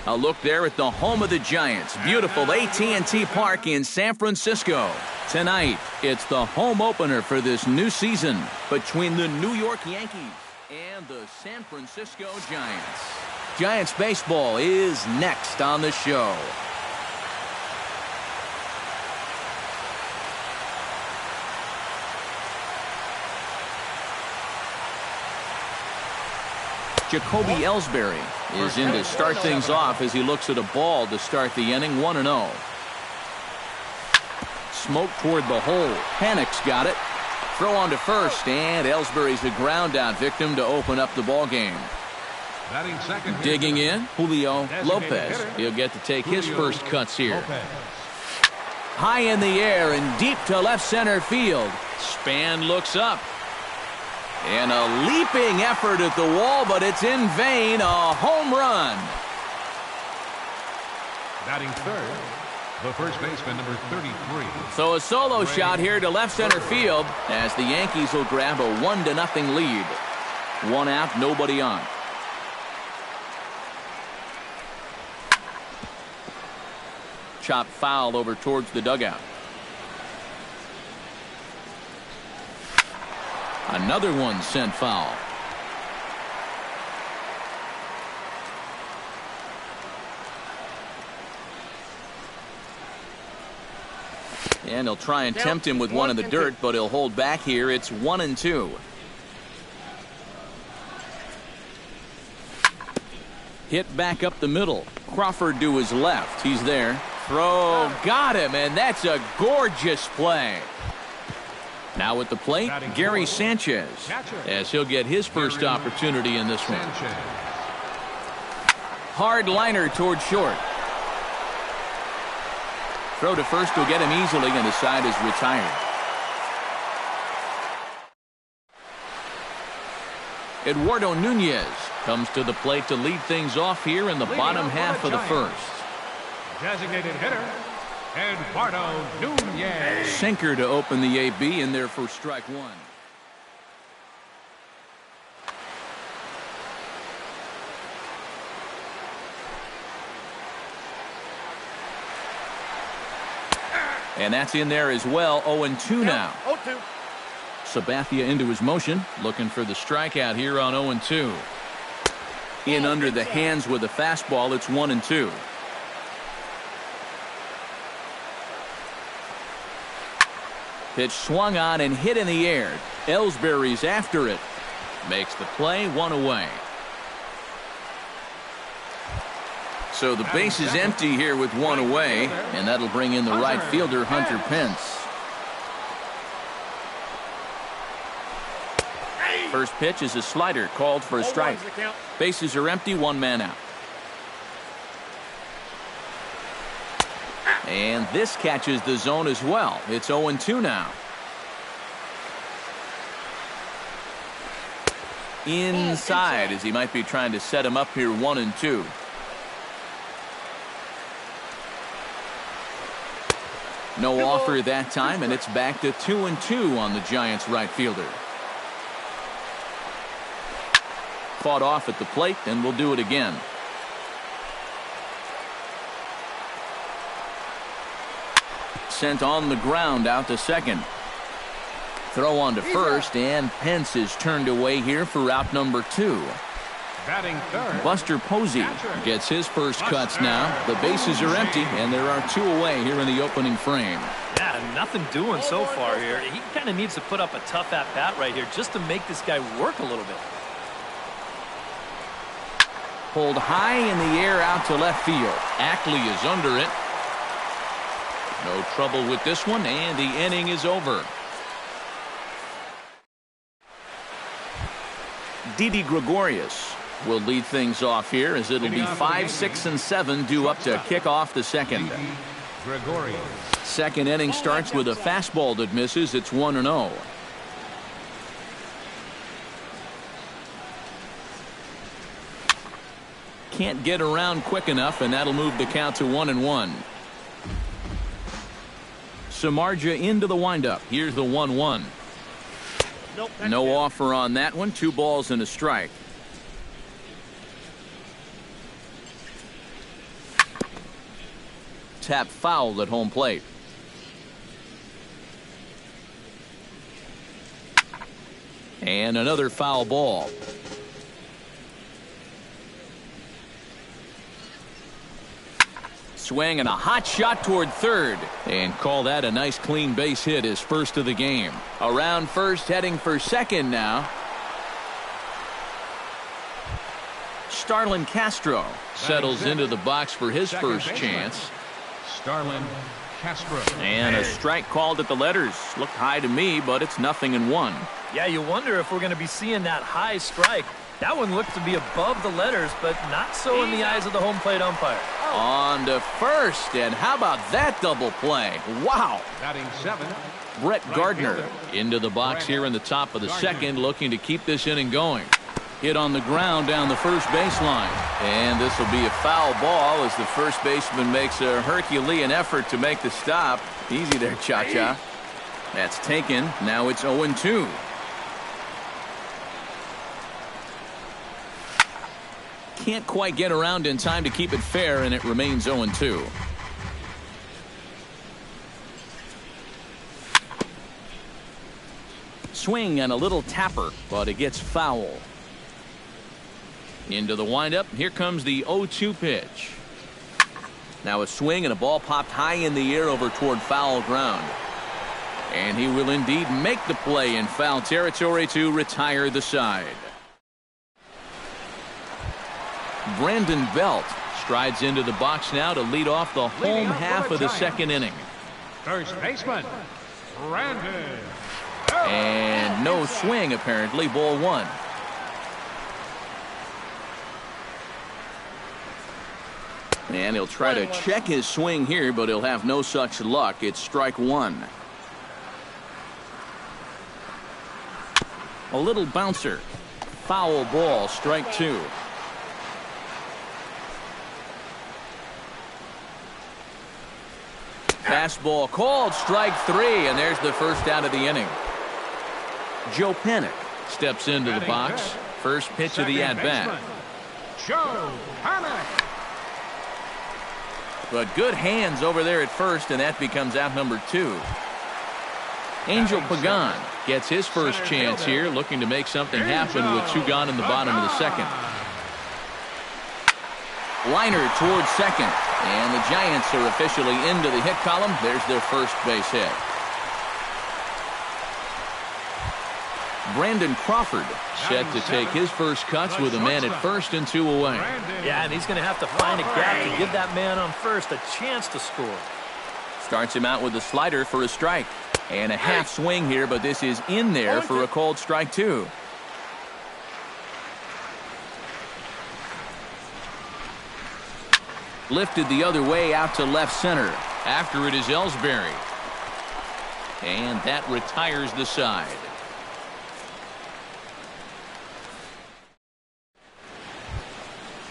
A look there at the home of the Giants. Beautiful AT&T Park in San Francisco. Tonight, it's the home opener for this new season between the New York Yankees and the San Francisco Giants. Giants baseball is next on the show. Jacoby Ellsbury is in to start things off as he looks at a ball to start the inning. 1-0. Smoke toward the hole. Panic's got it. Throw on to first, and Ellsbury's a ground out victim to open up the ball game. Digging in, Julio Lopez. He'll get to take his first cuts here. High in the air and deep to left center field. Span looks up. And a leaping effort at the wall, but it's in vain. A home run. Batting third, the first baseman, number 33. So a solo shot here to left center field as the Yankees will grab a 1-0 lead. One out, nobody on. Chop foul over towards the dugout. Another one sent foul. And he'll try and tempt him with one in the dirt, but he'll hold back here. It's 1-2. Hit back up the middle. Crawford to his left. He's there. Throw. Got him, and that's a gorgeous play. Now at the plate, Gary Sanchez, as he'll get his first opportunity in this one. Hard liner toward short. Throw to first will get him easily, and the side is retired. Eduardo Nunez comes to the plate to lead things off here in the bottom half of the first. Designated hitter, Eduardo Nunez. Sinker to open the AB in there for strike one. And that's in there as well. 0-2 now. 0-2. Sabathia into his motion, looking for the strikeout here on 0-2. In under the hands with a fastball. It's 1-2. Pitch swung on and hit in the air. Ellsbury's after it. Makes the play, one away. So the base is empty here with one away, and that'll bring in the right fielder, Hunter Pence. First pitch is a slider called for a strike. Bases are empty, one man out. And this catches the zone as well. It's 0-2 now. Inside as he might be trying to set him up here. 1-2. No offer that time, and it's back to 2-2 on the Giants right fielder. Fought off at the plate, and we'll do it again. Sent on the ground out to second. Throw on to first, and Pence is turned away here for out number 2. Batting third, Buster Posey gets his first cuts now. The bases are empty, and there are 2 away here in the opening frame. Yeah, nothing doing so far here. He kind of needs to put up a tough at-bat right here just to make this guy work a little bit. Pulled high in the air out to left field. Ackley is under it. No trouble with this one, and the inning is over. Didi Gregorius will lead things off here as it'll be 5, 6, and 7 due up to kick off the second. Second inning starts with a fastball that misses. It's 1-0. Can't get around quick enough, and that'll move the count to 1-1. Samardzija into the windup. Here's the 1-1. No offer on that one. 2 balls and a strike. tap foul at home plate. And another foul ball. Swing and a hot shot toward third. And call that a nice clean base hit, his first of the game. Around first, heading for second now. Starlin Castro settles into the box for his first chance. Starlin Castro. And a strike called at the letters. Looked high to me, but it's 0-1. Yeah, you wonder if we're going to be seeing that high strike. That one looked to be above the letters, but not so in the eyes of the home plate umpire. On to first, and how about that double play? Wow. Batting 7. Brett Gardner into the box here in the top of the second, looking to keep this inning going. Hit on the ground down the first baseline. And this will be a foul ball as the first baseman makes a Herculean effort to make the stop. Easy there, Cha-Cha. That's taken. Now it's 0-2. Can't quite get around in time to keep it fair, and it remains 0-2. Swing and a little tapper, but it gets foul. Into the windup. Here comes the 0-2 pitch. Now a swing and a ball popped high in the air over toward foul ground. And he will indeed make the play in foul territory to retire the side. Brandon Belt strides into the box now to lead off the home half of the second inning. First baseman, Brandon. And no swing, apparently. Ball one. And he'll try to check his swing here, but he'll have no such luck. It's strike one. A little bouncer. Foul ball, strike two. Fastball called, strike three, and there's the first out of the inning. Joe Panik steps into the box. First pitch of the at-bat. Joe Panik. But good hands over there at first, and that becomes out number two. Angel Pagan gets his first chance here, looking to make something happen with two gone in the bottom of the second. Liner towards second, and the Giants are officially into the hit column. There's their first base hit. Brandon Crawford set to take his first cuts with a man at first and two away. Yeah, and he's going to have to find a gap to give that man on first a chance to score. Starts him out with a slider for a strike. And a half swing here, but this is in there for a called strike two. Lifted the other way out to left center. After it is Ellsbury. And that retires the side.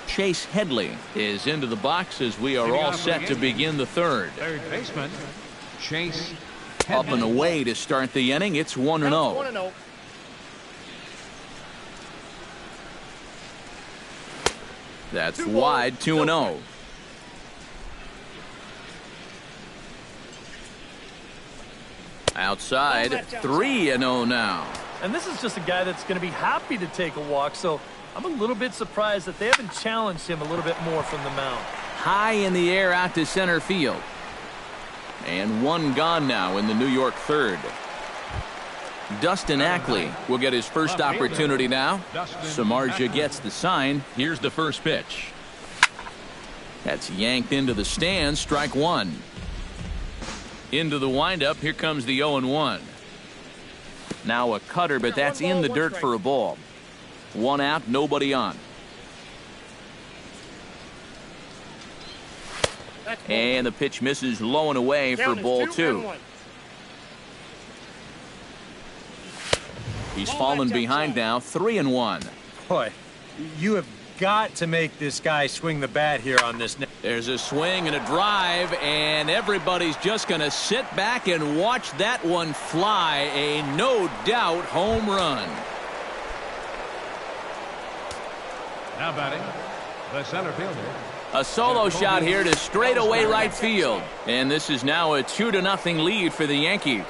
Chase Headley is into the box as we are all set to begin the third. Third baseman, Chase Headley. Up and away to start the inning. It's 1-0. That's wide, 2-0. Outside, 3-0 now. And this is just a guy that's going to be happy to take a walk, so I'm a little bit surprised that they haven't challenged him a little bit more from the mound. High in the air out to center field. And one gone now in the New York third. Dustin Ackley will get his first opportunity now. Samardzija gets the sign. Here's the first pitch. That's yanked into the stands. Strike one. Into the windup. Here comes the 0-1. Now a cutter, but that's in the dirt for a ball. One out, nobody on. And the pitch misses low and away for ball two. He's fallen behind now, 3-1. Boy, you have got to make this guy swing the bat here on this. There's a swing and a drive, and everybody's just going to sit back and watch that one fly. A no-doubt home run. Now batting, the center fielder, A solo shot here to straightaway right field. And this is now a 2-0 lead for the Yankees.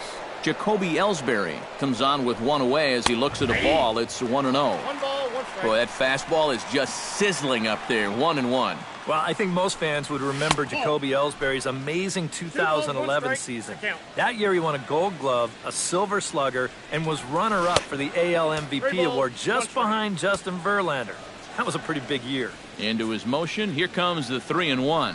Jacoby Ellsbury comes on with one away as he looks at a ball. It's 1-0. One ball, one strike. Boy, that fastball is just sizzling up there. 1-1. Well, I think most fans would remember Jacoby Ellsbury's amazing 2011 season. That year he won a Gold Glove, a Silver Slugger, and was runner-up for the AL MVP award just behind Justin Verlander. That was a pretty big year. Into his motion. Here comes the 3-1.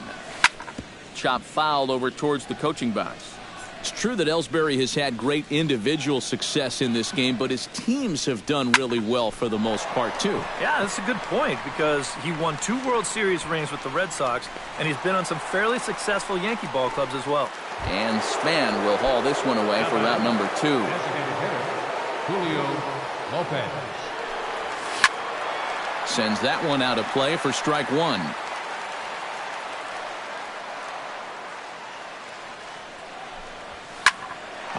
Chop fouled over towards the coaching box. It's true that Ellsbury has had great individual success in this game, but his teams have done really well for the most part, too. Yeah, that's a good point because he won 2 World Series rings with the Red Sox, and he's been on some fairly successful Yankee ball clubs as well. And Span will haul this one away for route number 2. Julio Lopez. Sends that one out of play for strike 1.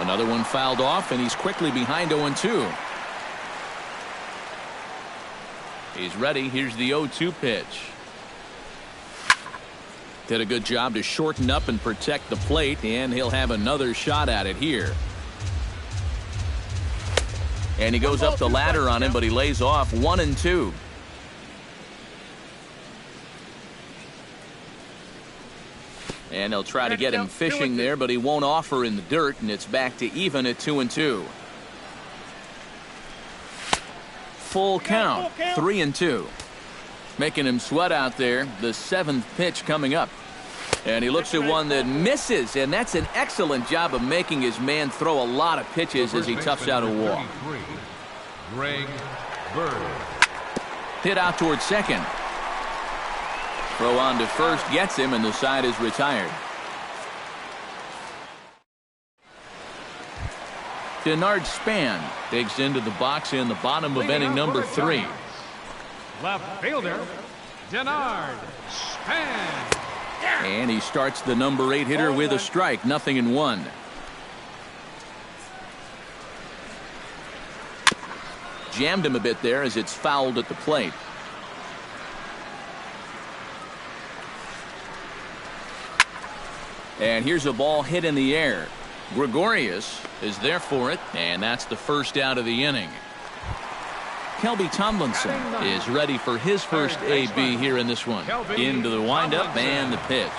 Another one fouled off, and he's quickly behind 0-2. He's ready. Here's the 0-2 pitch. Did a good job to shorten up and protect the plate, and he'll have another shot at it here. And he goes up the ladder on him, but he lays off 1-2. And they'll try to get him fishing there, but he won't offer in the dirt, and it's back to even at 2-2. Full count, 3-2. Making him sweat out there. The 7th pitch coming up. And he looks at one that misses, and that's an excellent job of making his man throw a lot of pitches as he toughs out a walk. Greg Bird. Hit out towards second. Throw on to first gets him, and the side is retired. Denard Span digs into the box in the bottom of inning number 3. Left fielder, Denard Span. And he starts the number 8 hitter with a strike, 0-1. Jammed him a bit there as it's fouled at the plate. And here's a ball hit in the air. Gregorius is there for it, and that's the first out of the inning. Kelby Tomlinson is ready for his first AB here in this one. Into the windup and the pitch.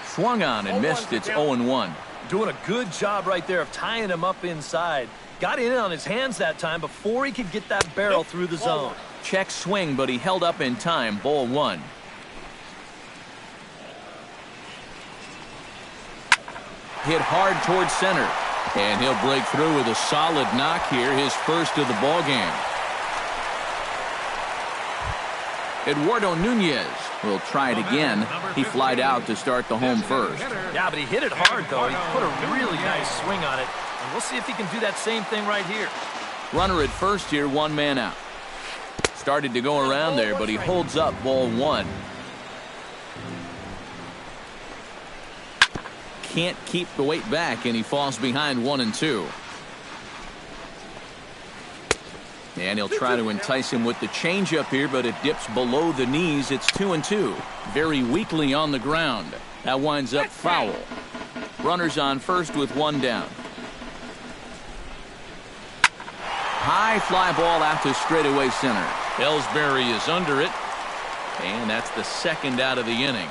Swung on and missed. It's 0-1. Doing a good job right there of tying him up inside. Got in on his hands that time before he could get that barrel through the zone. Check swing, but he held up in time. Ball 1. Hit hard towards center. And he'll break through with a solid knock here, his first of the ball game. Eduardo Nunez will try it again. He flied out to start the home first. Yeah, but he hit it hard, though. He put a really nice swing on it. And we'll see if he can do that same thing right here. Runner at first here, 1 man out. Started to go around there, but he holds up. Ball 1. Can't keep the weight back, and he falls behind 1-2. And he'll try to entice him with the changeup here, but it dips below the knees. It's 2-2. Very weakly on the ground. That winds up foul. Runners on first with 1 down. High fly ball out to straightaway center. Ellsbury is under it, and that's the 2nd out of the inning.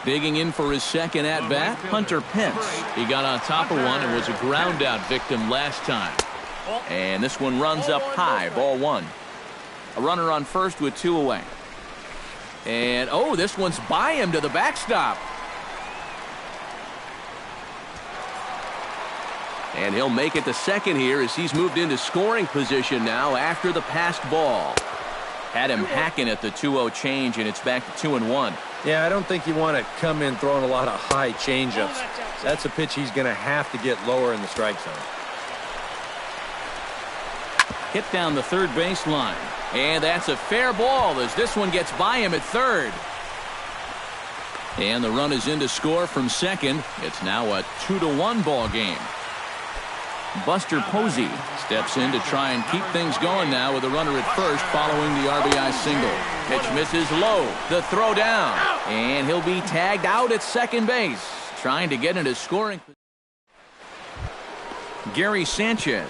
Digging in for his 2nd at-bat, Hunter Pence. He got on top of one and was a ground-out victim last time. And this one runs up high, ball 1. A runner on first with 2 away. And, oh, this one's by him to the backstop. And he'll make it to second here as he's moved into scoring position now after the passed ball. Had him hacking at the 2-0 change, and it's back to 2-1. Yeah, I don't think you want to come in throwing a lot of high changeups. That's a pitch he's going to have to get lower in the strike zone. Hit down the third baseline. And that's a fair ball as this one gets by him at third. And the run is in to score from second. It's now a 2-1 ball game. Buster Posey steps in to try and keep things going now with a runner at first following the RBI single. Pitch misses low. The throw down. And he'll be tagged out at second base. Trying to get into scoring. Gary Sanchez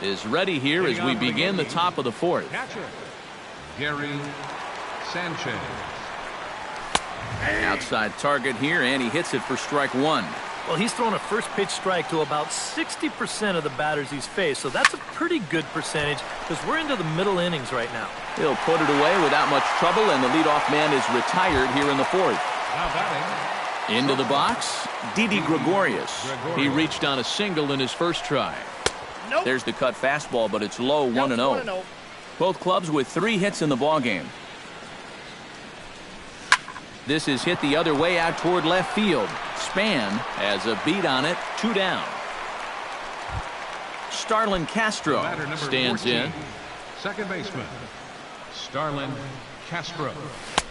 is ready here as we begin the top of the fourth. Gary Sanchez. Outside target here, and he hits it for strike one. Well, he's thrown a first pitch strike to about 60% of the batters he's faced, so that's a pretty good percentage because we're into the middle innings right now. He'll put it away without much trouble, and the leadoff man is retired here in the fourth. Now batting. Into the box, Didi Gregorius. He reached on a single in his first try. There's the cut fastball, but it's low, 1-0. Both clubs with 3 hits in the ballgame. This is hit the other way out toward left field. Span has a beat on it, 2 down. Starlin Castro stands 14, in. Second baseman, Starlin Castro.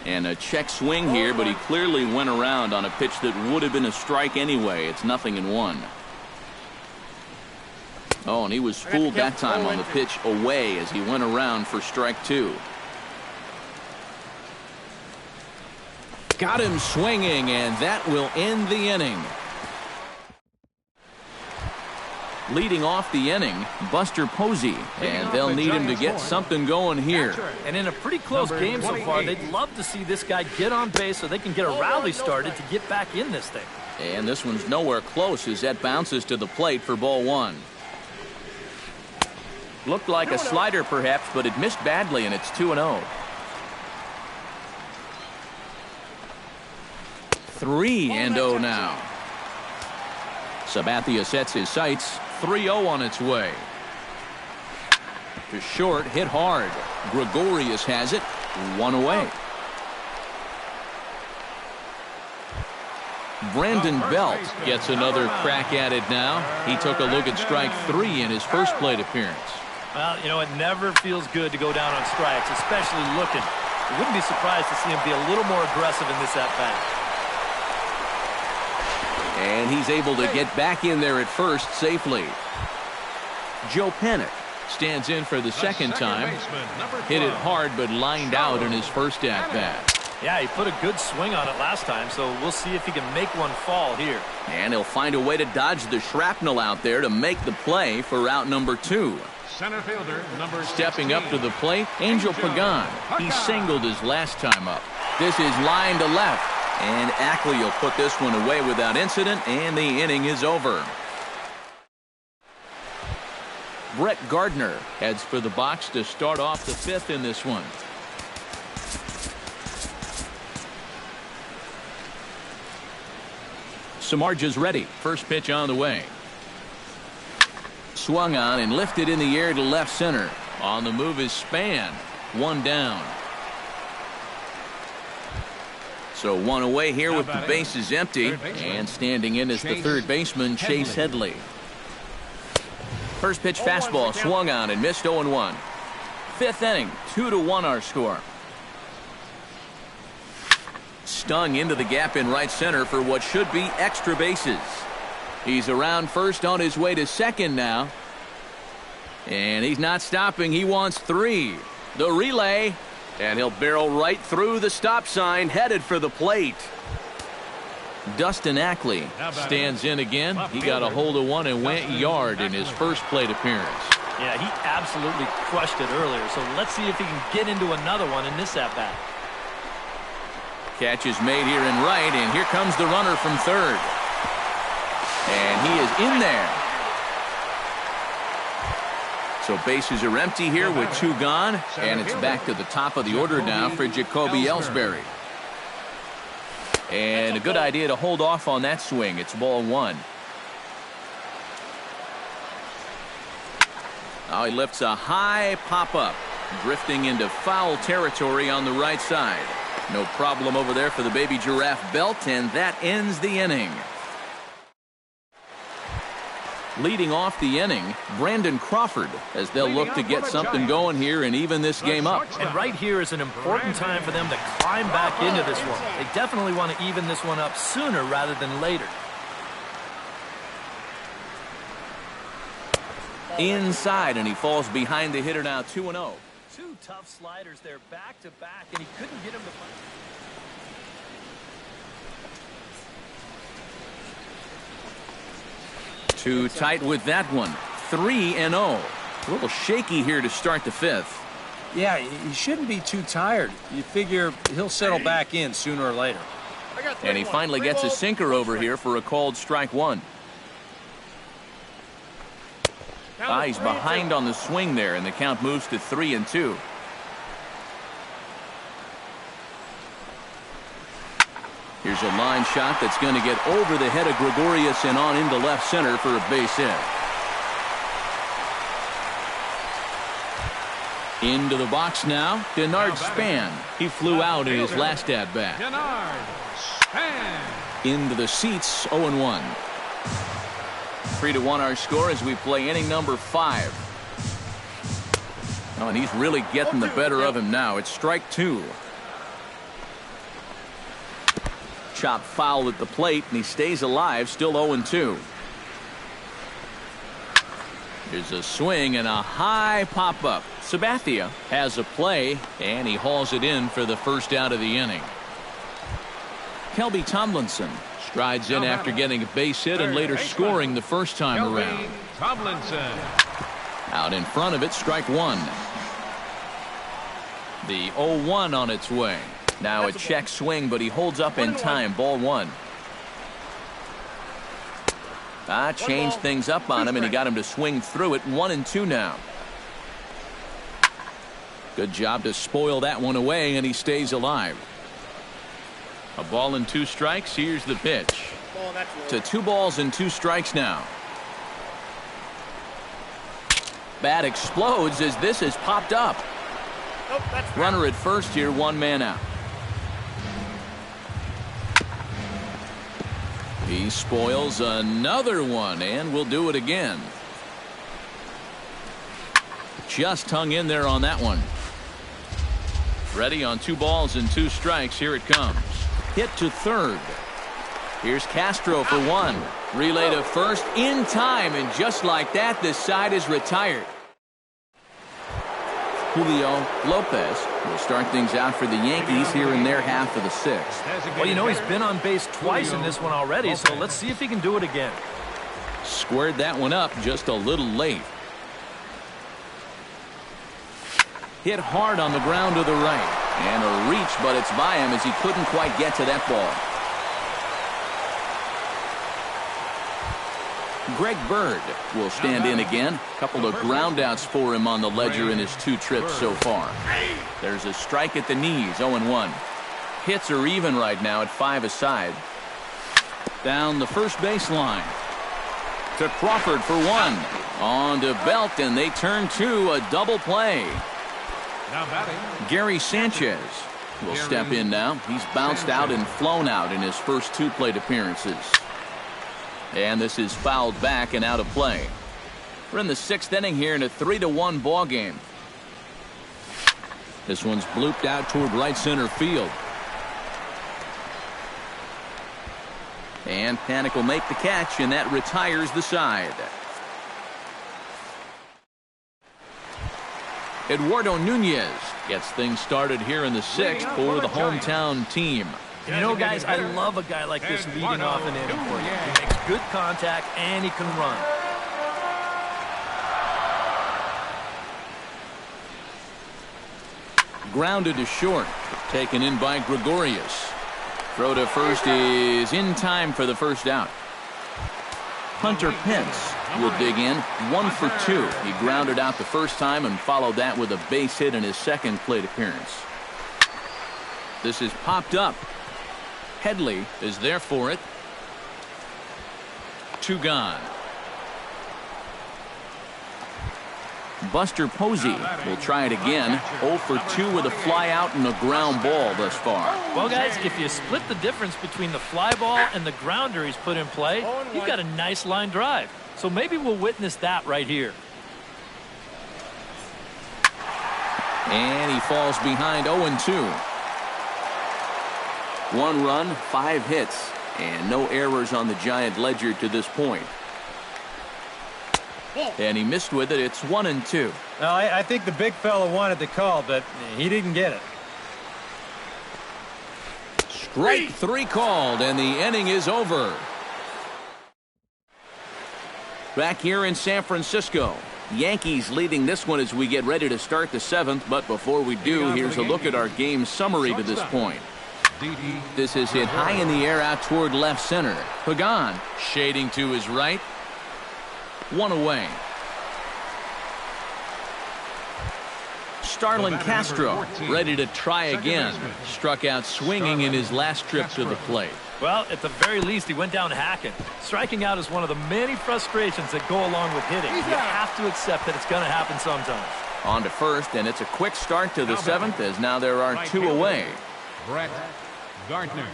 And a check swing here, but he clearly went around on a pitch that would have been a strike anyway. It's 0-1. Oh, and he was fooled that time on the pitch away as he went around for strike 2. Got him swinging, and that will end the inning. Leading off the inning, Buster Posey, and they'll need him to get something going here. And in a pretty close game so far, they'd love to see this guy get on base so they can get a rally started to get back in this thing. And this one's nowhere close as that bounces to the plate for ball 1. Looked like a slider perhaps, but it missed badly, and it's 2-0. 3-0 now. Sabathia sets his sights. 3-0 on its way. To short, hit hard. Gregorius has it. 1 away. Brandon Belt gets another crack at it now. He took a look at strike 3 in his first plate appearance. Well, you know, it never feels good to go down on strikes, especially looking. You wouldn't be surprised to see him be a little more aggressive in this at-bat. And he's able to get back in there at first safely. Joe Panik stands in for the second time. Hit it hard, but lined out in his first at-bat. Yeah, he put a good swing on it last time, so we'll see if he can make one fall here. And he'll find a way to dodge the shrapnel out there to make the play for out number 2. Center fielder, number Stepping up to the plate, Angel Pagan. He singled his last time up. This is line to left. And Ackley will put this one away without incident, and the inning is over. Brett Gardner heads for the box to start off the 5th in this one. Samardzija's ready. First pitch on the way. Swung on and lifted in the air to left center. On the move is Span. 1 down. So 1 away here with the bases empty. And standing in is the third baseman, Chase Headley. First pitch fastball swung on and missed 0-1. 5th inning, 2-1 our score. Stung into the gap in right center for what should be extra bases. He's around first on his way to second now. And he's not stopping. He wants 3. The relay. And he'll barrel right through the stop sign, headed for the plate. Dustin Ackley stands in again. He got a hold of one and went yard in his first plate appearance. Yeah, he absolutely crushed it earlier, so let's see if he can get into another one in this at-bat. Catch is made here in right, and here comes the runner from third. And he is in there. So bases are empty here with 2 gone, and it's back to the top of the order now for Jacoby Ellsbury. And a good idea to hold off on that swing. It's ball 1. Now he lifts a high pop-up, drifting into foul territory on the right side. No problem over there for the baby giraffe Belt, and that ends the inning. Leading off the inning, Brandon Crawford, as they'll look to get something going here and even this game up. And right here is an important time for them to climb back into this one. They definitely want to even this one up sooner rather than later. Inside, and he falls behind the hitter now 2-0. Two tough sliders there back to back, and he couldn't get him to find. Too tight with that one. 3-0. A little shaky here to start the fifth. Yeah, he shouldn't be too tired. You figure he'll settle back in sooner or later. And he finally gets a sinker over here for a called strike one. He's behind on the swing there, and the count moves to 3-2. Here's a line shot that's going to get over the head of Gregorius and on into left center for a base hit. Into the box now, Denard Span. He flew out in his last at-bat. Into the seats, 0-1. 3-1 our score as we play inning number 5. Oh, and he's really getting the better of him now. It's strike 2. Chop foul at the plate, and he stays alive, still 0-2. There's a swing and a high pop-up. Sabathia has a play, and he hauls it in for the first out of the inning. Kelby Tomlinson strides in after getting a base hit and later scoring the first time around. Tomlinson. Out in front of it, strike 1. The 0-1 on its way. Now a check swing, but he holds up in time. Ball 1. Changed things up on him, and he got him to swing through it. 1-2 now. Good job to spoil that one away, and he stays alive. A ball and 2 strikes. Here's the pitch. To 2 balls and 2 strikes now. Bat explodes as this has popped up. Runner at first here, 1 man out. He spoils another one, and will do it again. Just hung in there on that one. Ready on 2 balls and 2 strikes. Here it comes. Hit to third. Here's Castro for 1. Relay to first in time, and just like that, this side is retired. Julio Lopez will start things out for the Yankees here in their half of the 6th. Well, you know, he's been on base twice in this one already, so let's see if he can do it again. Squared that one up just a little late. Hit hard on the ground to the right. And a reach, but it's by him as he couldn't quite get to that ball. Greg Bird will stand in again. A couple of ground outs for him on the ledger in his 2 trips so far. There's a strike at the knees, 0-1. Hits are even right now at 5 aside. Down the first baseline. To Crawford for 1. On to Belt, and they turn to a double play. Now batting, Gary Sanchez will step in now. He's bounced out and flown out in his first 2 plate appearances. And this is fouled back and out of play. We're in the 6th inning here in a 3-1 ball game. This one's blooped out toward right center field. And Panic will make the catch, and that retires the side. Eduardo Nunez gets things started here in the 6th for the hometown team. You know, guys, I love a guy like this leading off an inning for you. He makes good contact, and he can run. Grounded to short. Taken in by Gregorius. Throw to first is in time for the first out. Hunter Pence will dig in. 1 for 2. He grounded out the first time and followed that with a base hit in his 2nd plate appearance. This is popped up. Headley is there for it. 2 gone. Buster Posey will try it again. 0 for 2 with a fly out and a ground ball thus far. Well, guys, if you split the difference between the fly ball and the grounder he's put in play, you've got a nice line drive. So maybe we'll witness that right here. And he falls behind 0-2. 1 run, 5 hits, and no errors on the Giant ledger to this point. And he missed with it. It's 1-2. Now, I think the big fella wanted the call, but he didn't get it. Strike 3 called, and the inning is over. Back here in San Francisco, Yankees leading this one as we get ready to start the 7th. But before we do, here's a look at our game summary to this point. This is hit high in the air out toward left center. Pagan shading to his right. 1 away. Starlin Castro ready to try again. Struck out swinging in his last trip to the plate. Well, at the very least, he went down hacking. Striking out is one of the many frustrations that go along with hitting. You have to accept that it's going to happen sometimes. On to first, and it's a quick start to the 7th as now there are 2 away. Brett Gardner.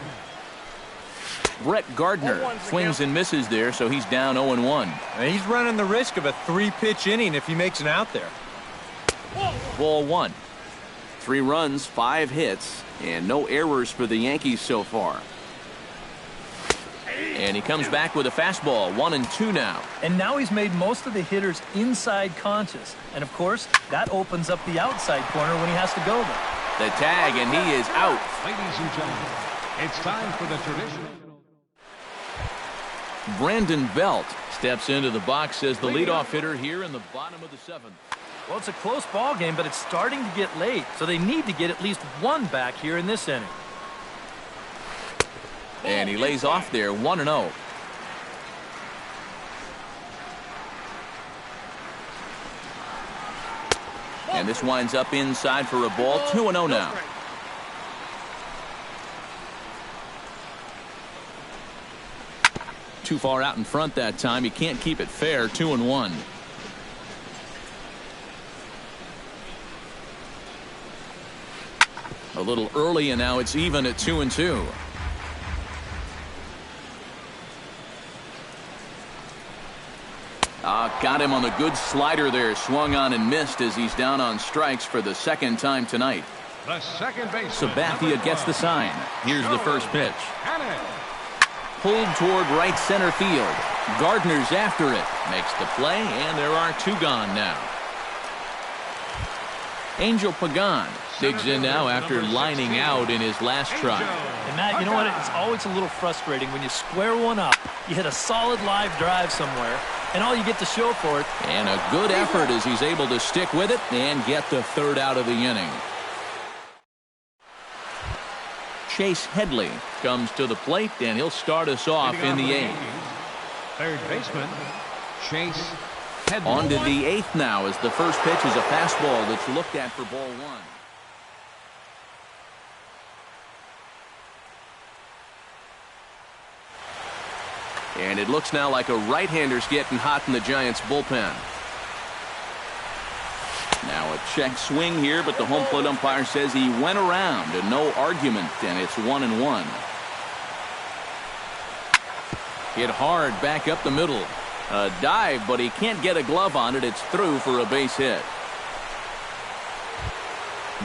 Brett Gardner swings and misses there, so he's down 0-1. He's running the risk of a 3-pitch inning if he makes an out there. Ball 1. 3 runs, 5 hits, and no errors for the Yankees so far. And he comes back with a fastball, 1-2 now. And now he's made most of the hitters inside conscious. And, of course, that opens up the outside corner when he has to go there. The tag, and he is out. Ladies and gentlemen, it's time for the traditional. Brandon Belt steps into the box as the leadoff hitter here in the bottom of the 7th. Well, it's a close ball game, but it's starting to get late, so they need to get at least 1 back here in this inning. And he lays off there, 1-0. And this winds up inside for a ball, 2-0 now. Too far out in front that time. You can't keep it fair, 2-1. A little early, and now it's even at 2-2. Got him on a good slider there. Swung on and missed as he's down on strikes for the 2nd time tonight. The second base. Sabathia gets the sign. Here's the first pitch. Pulled toward right center field. Gardner's after it. Makes the play, and there are 2 gone now. Angel Pagan digs in now after lining out in his last try. And Matt, you know what? It's always a little frustrating when you square one up. You hit a solid live drive somewhere, and all you get to show for it. And a good effort as he's able to stick with it and get the 3rd out of the inning. Chase Headley comes to the plate, and he'll start us off in the 8th. Third baseman, Chase Headley. On to the 8th now as the first pitch is a fastball that's looked at for ball 1. And it looks now like a right-hander's getting hot in the Giants' bullpen. Now a check swing here, but the home plate umpire says he went around and no argument, and it's 1-1. Hit hard back up the middle. A dive, but he can't get a glove on it. It's through for a base hit.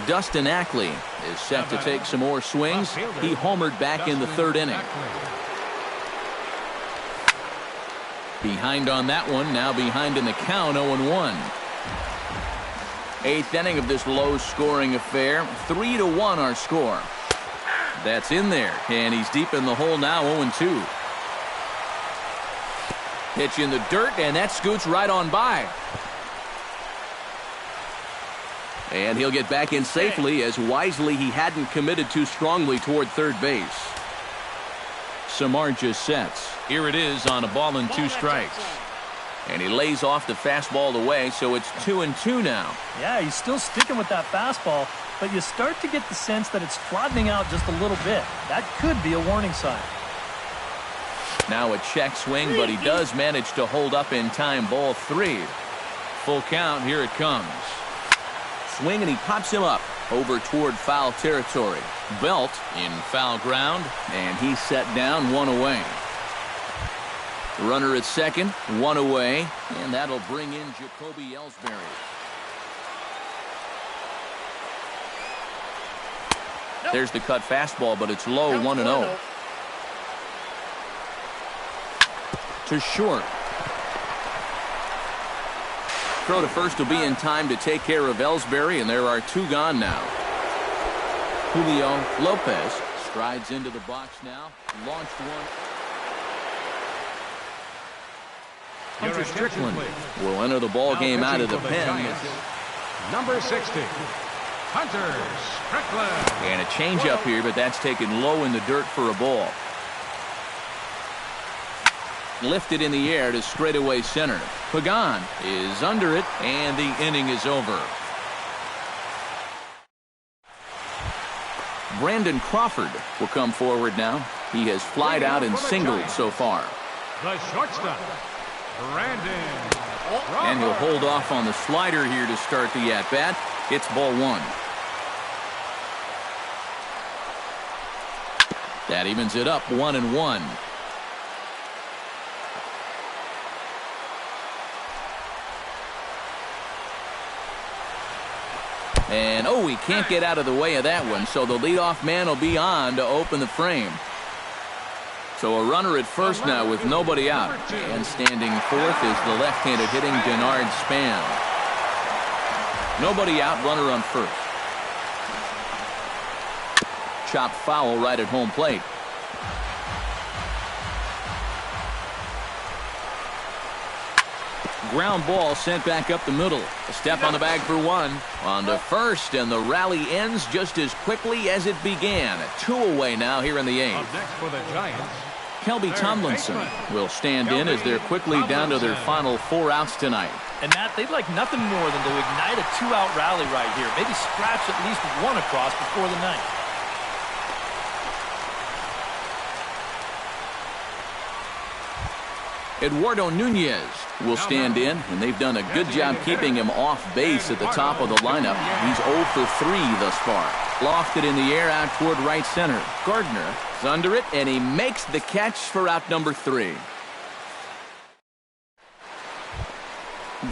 Dustin Ackley is set to take some more swings. He homered back in the 3rd inning. Behind on that one, now behind in the count, 0-1. 8th inning of this low-scoring affair. 3-1 our score. That's in there, and he's deep in the hole now, 0-2. Pitch in the dirt, and that scoots right on by. And he'll get back in safely as wisely he hadn't committed too strongly toward 3rd base. Samar just sets. Here it is on a ball and 2 strikes. And he lays off the fastball away, so it's 2-2 now. Yeah, he's still sticking with that fastball, but you start to get the sense that it's flattening out just a little bit. That could be a warning sign. Now a check swing, but he does manage to hold up in time. Ball 3. Full count, here it comes. Swing, and he pops him up over toward foul territory. Belt in foul ground, and he's set down, 1 away. Runner at second, 1 away, and that'll bring in Jacoby Ellsbury. There's the cut fastball, but it's low, 1-0. To short. throw to first will be in time to take care of Ellsbury, and there are 2 gone now. Julio Lopez strides into the box now. Launched one. Hunter Strickland will enter the ball game out of the pen. Number 60, Hunter Strickland. And a changeup here, but that's taken low in the dirt for a ball. Lifted in the air to straightaway center. Pagan is under it, and the inning is over. Brandon Crawford will come forward now. He has flied out and singled so far. The shortstop, Brandon Crawford. And he'll hold off on the slider here to start the at-bat. It's ball 1. That evens it up 1-1. And, oh, he can't get out of the way of that one, so the leadoff man will be on to open the frame. So a runner at first now with nobody out. And standing fourth is the left-handed hitting Denard Span. Nobody out, runner on first. Chopped foul right at home plate. Ground ball sent back up the middle. A step on the bag for 1. On to first, and the rally ends just as quickly as it began. 2 away now here in the 8th. Up next for the Giants, Kelby Tomlinson will stand in as they're quickly down to their final 4 outs tonight. And Matt, they'd like nothing more than to ignite a 2-out rally right here. Maybe scratch at least 1 across before the 9th. Eduardo Nunez will stand in, and they've done a good job keeping him off base at the top of the lineup. He's 0 for 3 thus far. Lofted in the air out toward right center. Gardner is under it, and he makes the catch for out number 3.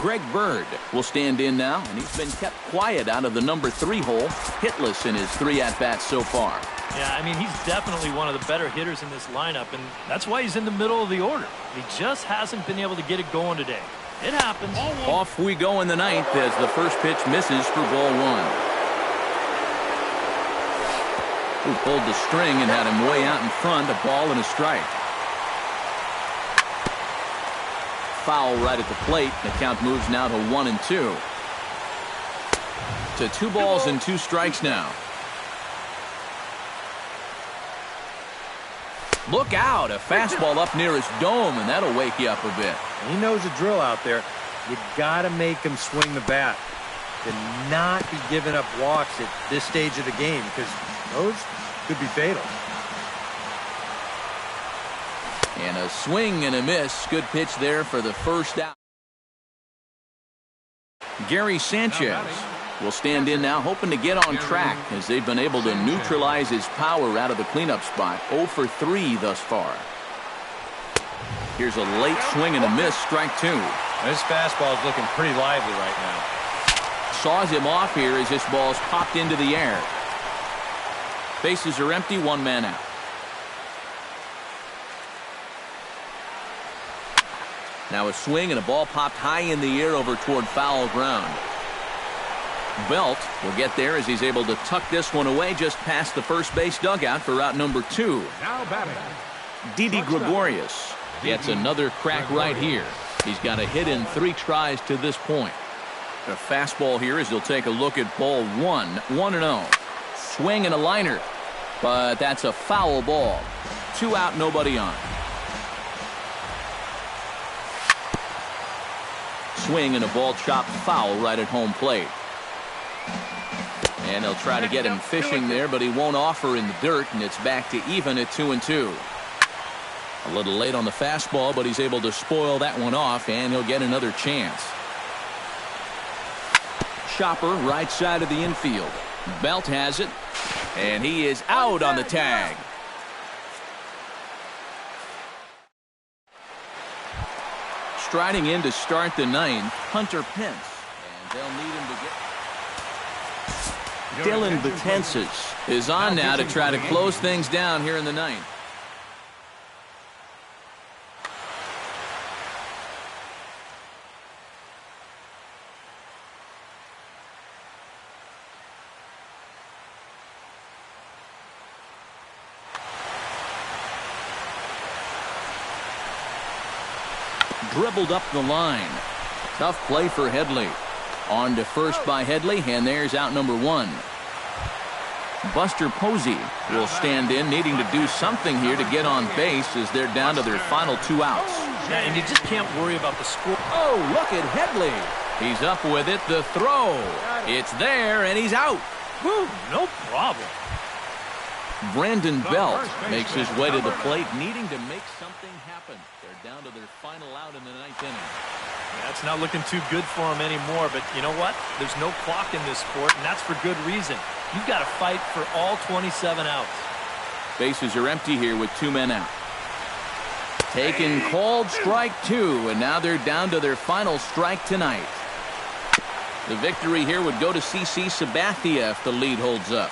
Greg Bird will stand in now, and he's been kept quiet out of the number 3 hole. Hitless in his 3 at-bats so far. Yeah, I mean, he's definitely one of the better hitters in this lineup, and that's why he's in the middle of the order. He just hasn't been able to get it going today. It happens. Off we go in the 9th as the first pitch misses for ball 1. Who pulled the string and had him way out in front, a ball and a strike. Foul right at the plate. The count moves now to 1-2. To 2 balls and 2 strikes now. Look out, a fastball up near his dome, and that'll wake you up a bit. He knows the drill out there. You got to make him swing the bat. To not be giving up walks at this stage of the game, because those could be fatal. And a swing and a miss. Good pitch there for the first out. Gary Sanchez will stand in now, hoping to get on track as they've been able to neutralize his power out of the cleanup spot. 0 for 3 thus far. Here's a late swing and a miss, strike 2. This fastball is looking pretty lively right now. Saws him off here as this ball's popped into the air. Bases are empty, 1 man out. Now a swing and a ball popped high in the air over toward foul ground. Belt will get there as he's able to tuck this one away just past the first base dugout for out number 2. now batting, Didi Gregorius gets another crack right here. He's got a hit in 3 tries to this point. A fastball here as he'll take a look at ball 1. 1-0. Swing and a liner, but that's a foul ball. 2 out, nobody on. Swing and a ball chopped foul right at home plate. And they'll try to get him fishing there, but he won't offer in the dirt, and it's back to even at 2-2. A little late on the fastball, but he's able to spoil that one off, and he'll get another chance. Chopper right side of the infield. Belt has it, and he is out on the tag. Striding in to start the 9th, Hunter Pence. And they'll need him to get... Dylan Betances is on now to try to close things down here in the 9th. dribbled up the line. Tough play for Headley. On to first by Headley, and there's out number 1. Buster Posey will stand in, needing to do something here to get on base as they're down to their final 2 outs. Yeah, and you just can't worry about the score. Oh, look at Headley. He's up with it. The throw. It's there, and he's out. Whew, no problem. Brandon Belt makes his way to the plate, needing to make something happen. They're down to their final out in the 9th inning. Yeah, it's not looking too good for him anymore, but you know what? There's no clock in this sport, and that's for good reason. You've got to fight for all 27 outs. Bases are empty here with 2 men out. Taken, called strike 2, and now they're down to their final strike tonight. The victory here would go to CC Sabathia if the lead holds up.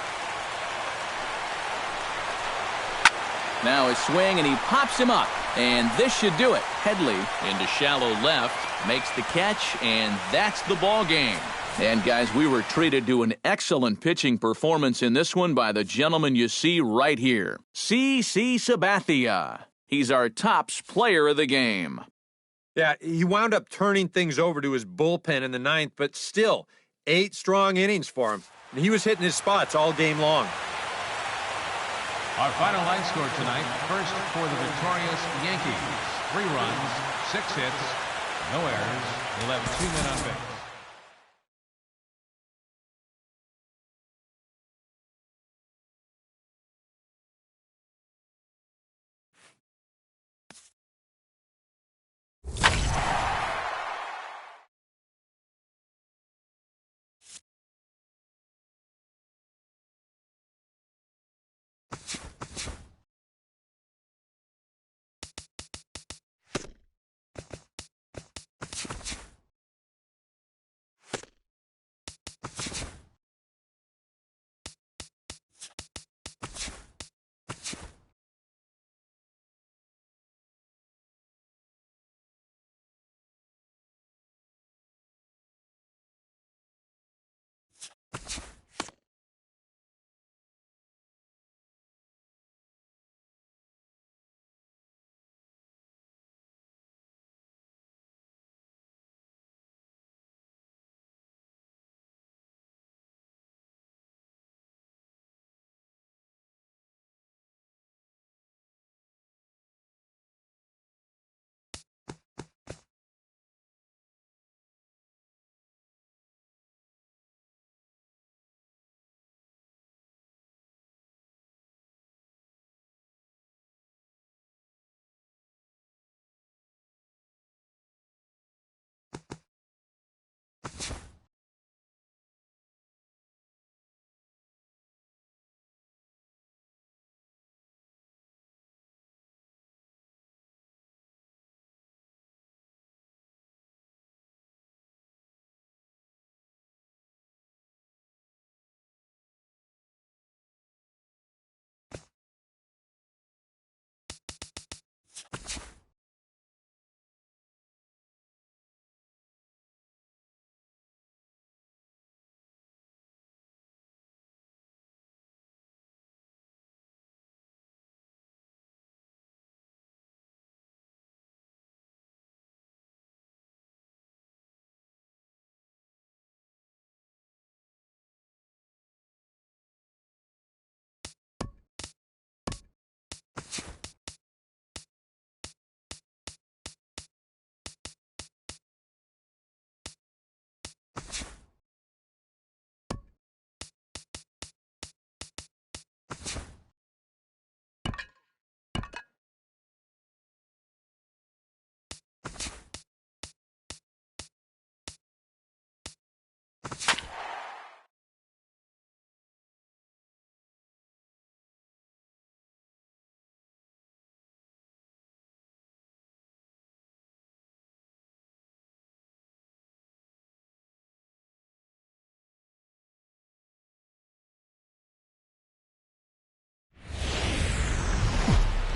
Now a swing, and he pops him up, and this should do it. Headley into shallow left, makes the catch, and that's the ball game. And guys, we were treated to an excellent pitching performance in this one by the gentleman you see right here, CC Sabathia. He's our tops player of the game. Yeah, he wound up turning things over to his bullpen in the 9th, but still, 8 strong innings for him. And he was hitting his spots all game long. Our final line score tonight, first for the victorious Yankees. 3 runs, 6 hits, no errors. We'll have 2 men on base.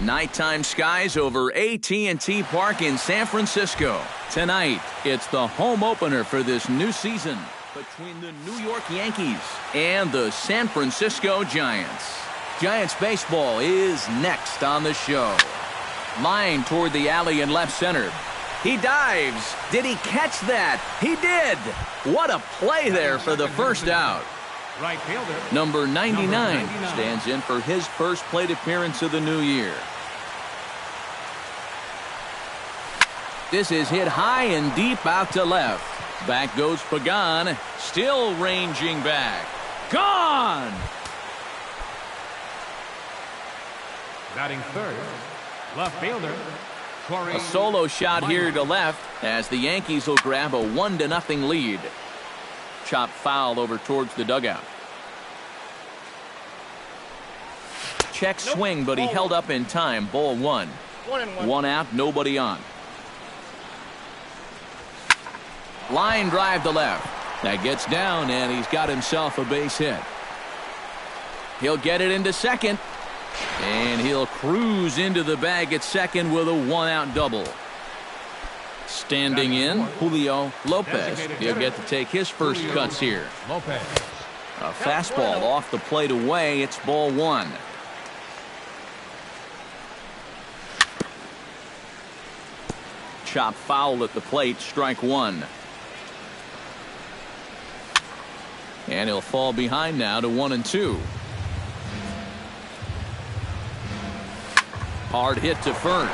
Nighttime skies over AT&T Park in San Francisco. Tonight, it's the home opener for this new season between the New York Yankees and the San Francisco Giants. Giants baseball is next on the show. Line toward the alley in left center. He dives. Did he catch that? He did. What a play there for the first out. Right fielder. Number 99 stands in for his first plate appearance of the new year. This is hit high and deep out to left. Back goes Pagan, still ranging back. Gone! Batting third, left fielder. A solo shot here to left as the Yankees will grab a 1-0 lead. Chop foul over towards the dugout. Check swing, but he held up in time. Ball 1. 1 out, nobody on. Line drive to left. That gets down, and he's got himself a base hit. He'll get it into second. And he'll cruise into the bag at second with a 1-out double. Standing in, Julio Lopez. He'll get to take his first cuts here. A fastball off the plate away. It's ball 1. Chop foul at the plate. Strike 1. And he'll fall behind now to 1-2. Hard hit to first.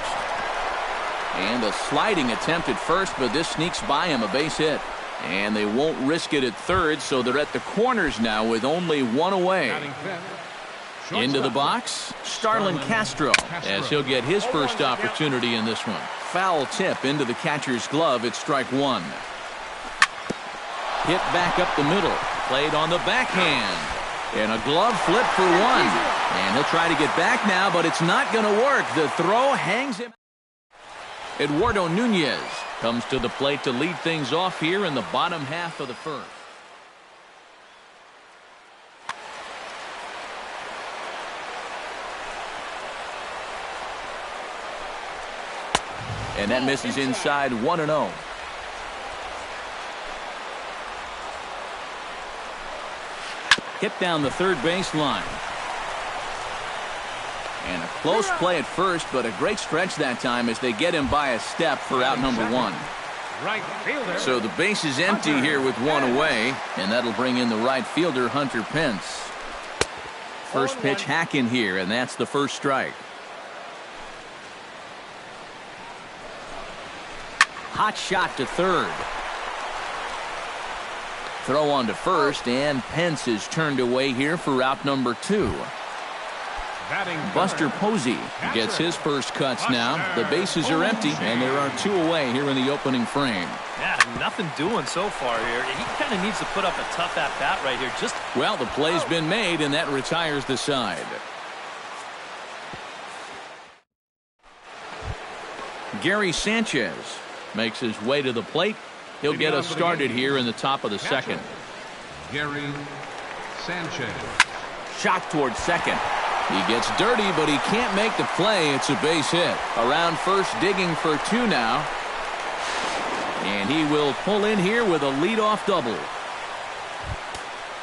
And a sliding attempt at first, but this sneaks by him, a base hit. And they won't risk it at third, so they're at the corners now with only 1 away. Into the box, Starlin Castro, as he'll get his first opportunity in this one. Foul tip into the catcher's glove. It's strike 1. Hit back up the middle. Played on the backhand. And a glove flip for 1. And he'll try to get back now, but it's not going to work. The throw hangs him. Eduardo Nunez comes to the plate to lead things off here in the bottom half of the first. And that misses inside. 1-0. Hit down the third baseline. And a close play at first, but a great stretch that time as they get him by a step for out number 1. Right fielder. So the base is empty here with 1 away, and that'll bring in the right fielder, Hunter Pence. First pitch hack in here, and that's the first strike. Hot shot to third. Throw on to first, and Pence is turned away here for out number 2. Buster Posey gets his first cuts now. The bases are empty, and there are 2 away here in the opening frame. Yeah, nothing doing so far here. He kind of needs to put up a tough at-bat right here. Well, the play's been made, and that retires the side. Gary Sanchez makes his way to the plate. He'll get us started here in the top of the second. Gary Sanchez. Shot towards second. He gets dirty, but he can't make the play. It's a base hit. Around first, digging for 2 now. And he will pull in here with a leadoff double.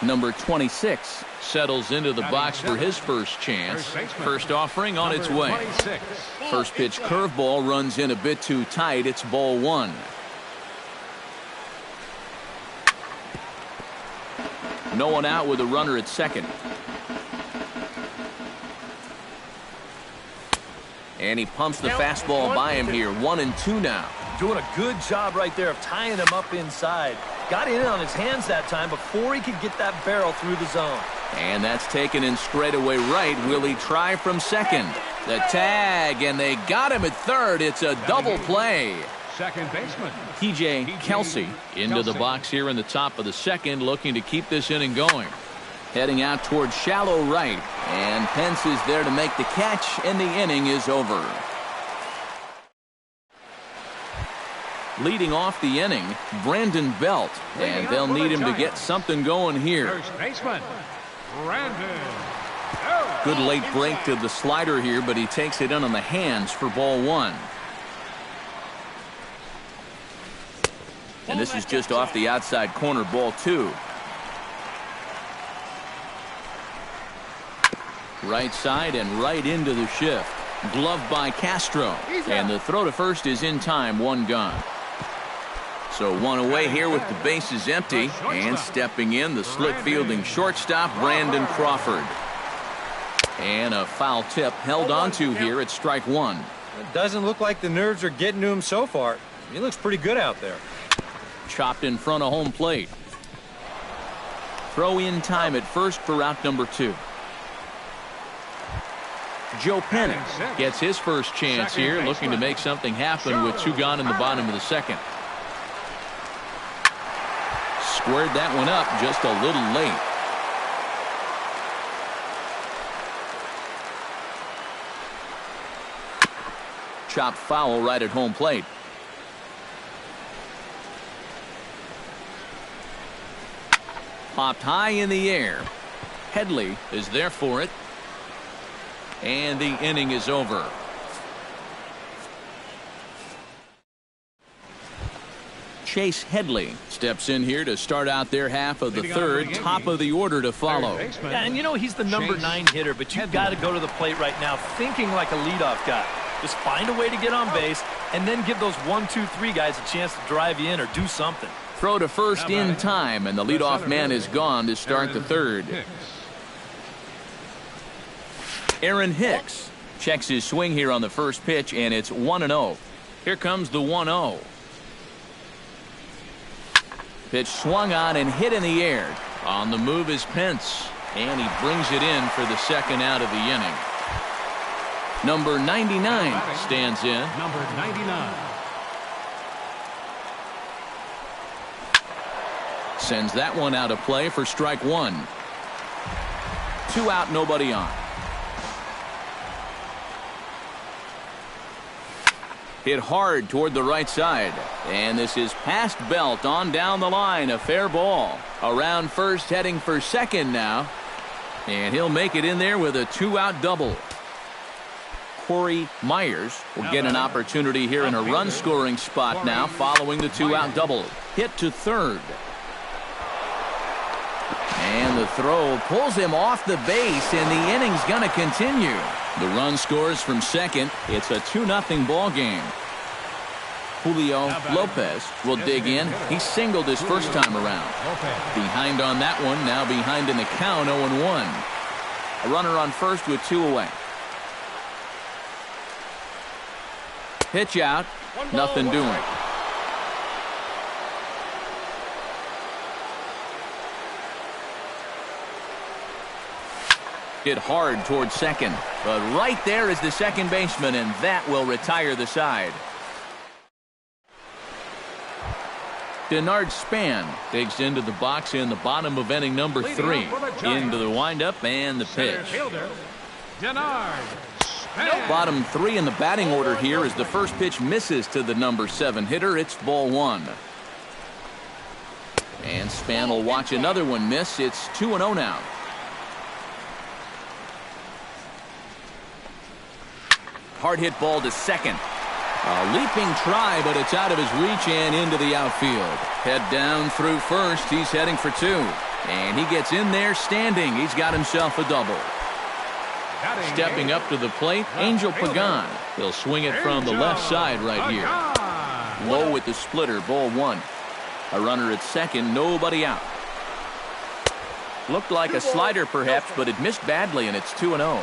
Number 26 settles into the box for his first chance. First offering on its way. First pitch curveball runs in a bit too tight. It's ball 1. No one out with a runner at second. And he pumps the fastball by him here. 1-2 now. Doing a good job right there of tying him up inside. Got in on his hands that time before he could get that barrel through the zone. And that's taken in straightaway right. Will he try from second? The tag, and they got him at third. It's a double play. Second baseman TJ Kelsey into the box here in the top of the second, looking to keep this inning going. Heading out towards shallow right, and Pence is there to make the catch, and the inning is over. Leading off the inning, Brandon Belt, and they'll need him to get something going here. First baseman Brandon. Good late break to the slider here, but he takes it in on the hands for ball 1. And this is just off the outside corner, ball 2. Right side and right into the shift. Gloved by Castro. And the throw to first is in time, one gone. So one away here with the bases empty. And stepping in, the slick fielding shortstop, Brandon Crawford. And a foul tip held onto here at strike one. It doesn't look like the nerves are getting to him so far. He looks pretty good out there. Chopped in front of home plate. Throw in time at first for out number 2. Joe Penix gets his first chance here, looking to make something happen with 2 gone in the bottom of the second. Squared that one up just a little late. Chopped foul right at home plate. Popped high in the air. Headley is there for it. And the inning is over. Chase Headley steps in here to start out their half of the third. Top of the order to follow. Yeah, and you know he's the number 9 hitter, but you've got to go to the plate right now thinking like a leadoff guy. Just find a way to get on base and then give those 1, 2, 3 guys a chance to drive you in or do something. Throw to first in time, and the leadoff man is gone to start the third. Aaron Hicks checks his swing here on the first pitch, and it's 1-0. Here comes the 1-0. Pitch swung on and hit in the air. On the move is Pence, and he brings it in for the second out of the inning. Number 99 stands in. Number 99. Sends that one out of play for strike one. 2 out, nobody on. Hit hard toward the right side. And this is past Belt on down the line. A fair ball. Around first, heading for second now. And he'll make it in there with a 2-out double. Corey Myers will get an opportunity here in a run-scoring spot now following the 2-out double. Hit to third. And the throw pulls him off the base, and the inning's going to continue. The run scores from second. It's a 2-0 ball game. Julio Lopez will dig in. He singled his first time around. Behind on that one, now behind in the count, 0-1. A runner on first with 2 away. Pitch out, nothing doing. Hit hard towards second, but right there is the second baseman, and that will retire the side. Denard Span digs into the box in the bottom of inning number 3. Into the windup and the pitch. Bottom 3 in the batting order here as the first pitch misses to the number 7 hitter. It's ball 1. And Span will watch another one miss. It's 2-0 now. Hard hit ball to second. A leaping try, but it's out of his reach and into the outfield. Head down through first. He's heading for 2. And he gets in there standing. He's got himself a double. Stepping up to the plate, Angel Pagan. He'll swing it from the left side right here. Low with the splitter, ball 1. A runner at second, nobody out. Looked like a slider perhaps, but it missed badly, and it's 2-0.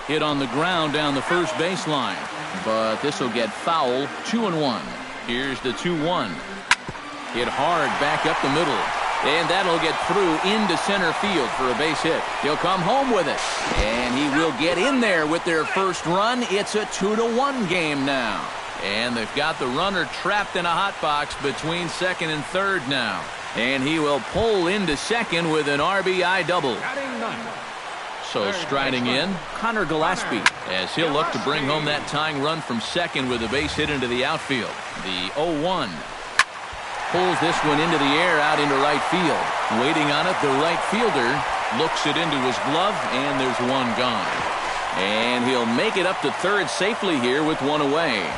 Hit on the ground down the first baseline, but this will get foul. 2-1. Here's the 2-1. Hit hard back up the middle, and that'll get through into center field for a base hit. He'll come home with it, and he will get in there with their first run. It's a 2-1 game now, and they've got the runner trapped in a hot box between second and third now, and he will pull into second with an RBI double. So striding in, Connor Gillespie, as he'll look to bring home that tying run from second with a base hit into the outfield. The 0-1. Pulls this one into the air out into right field. Waiting on it, the right fielder looks it into his glove, and there's one gone. And he'll make it up to third safely here with 1 away.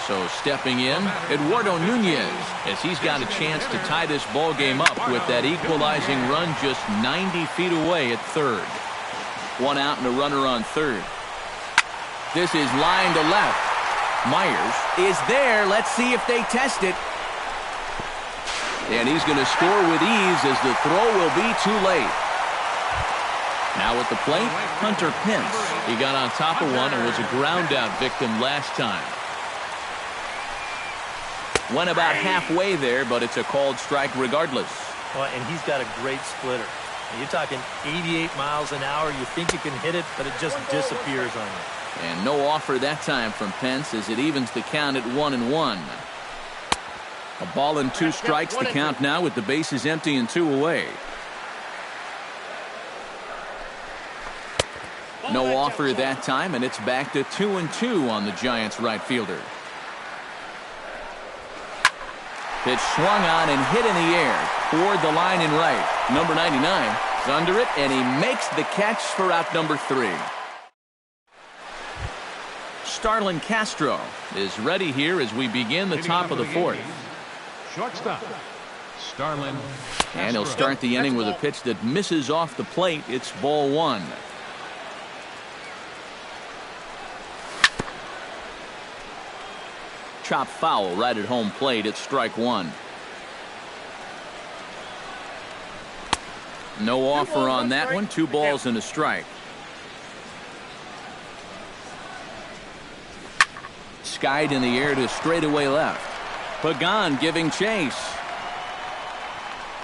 So stepping in, Eduardo Nunez, as he's got a chance to tie this ball game up with that equalizing run just 90 feet away at third. One out and a runner on third. This is line to left. Myers is there. Let's see if they test it. And he's going to score with ease as the throw will be too late. Now at the plate, Hunter Pence. He got on top of one and was a ground out victim last time. Went about halfway there, but it's a called strike regardless. Well, and he's got a great splitter. You're talking 88 miles an hour. You think you can hit it, but it just disappears on you. And no offer that time from Pence as it evens the count at 1-1. A ball and 2 strikes the count now with the bases empty and 2 away. No offer that time, and it's back to 2-2 on the Giants right fielder. Pitch swung on and hit in the air toward the line in right. Number 99 is under it, and he makes the catch for out number 3. Starlin Castro is ready here as we begin the top of the 4th. Shortstop, Starlin Castro. And he'll start the inning with a pitch that misses off the plate. It's ball 1. Chop foul right at home plate. It's strike 1. No offer on that one. 2 balls and a strike. Skied in the air to straightaway left. Pagan giving chase.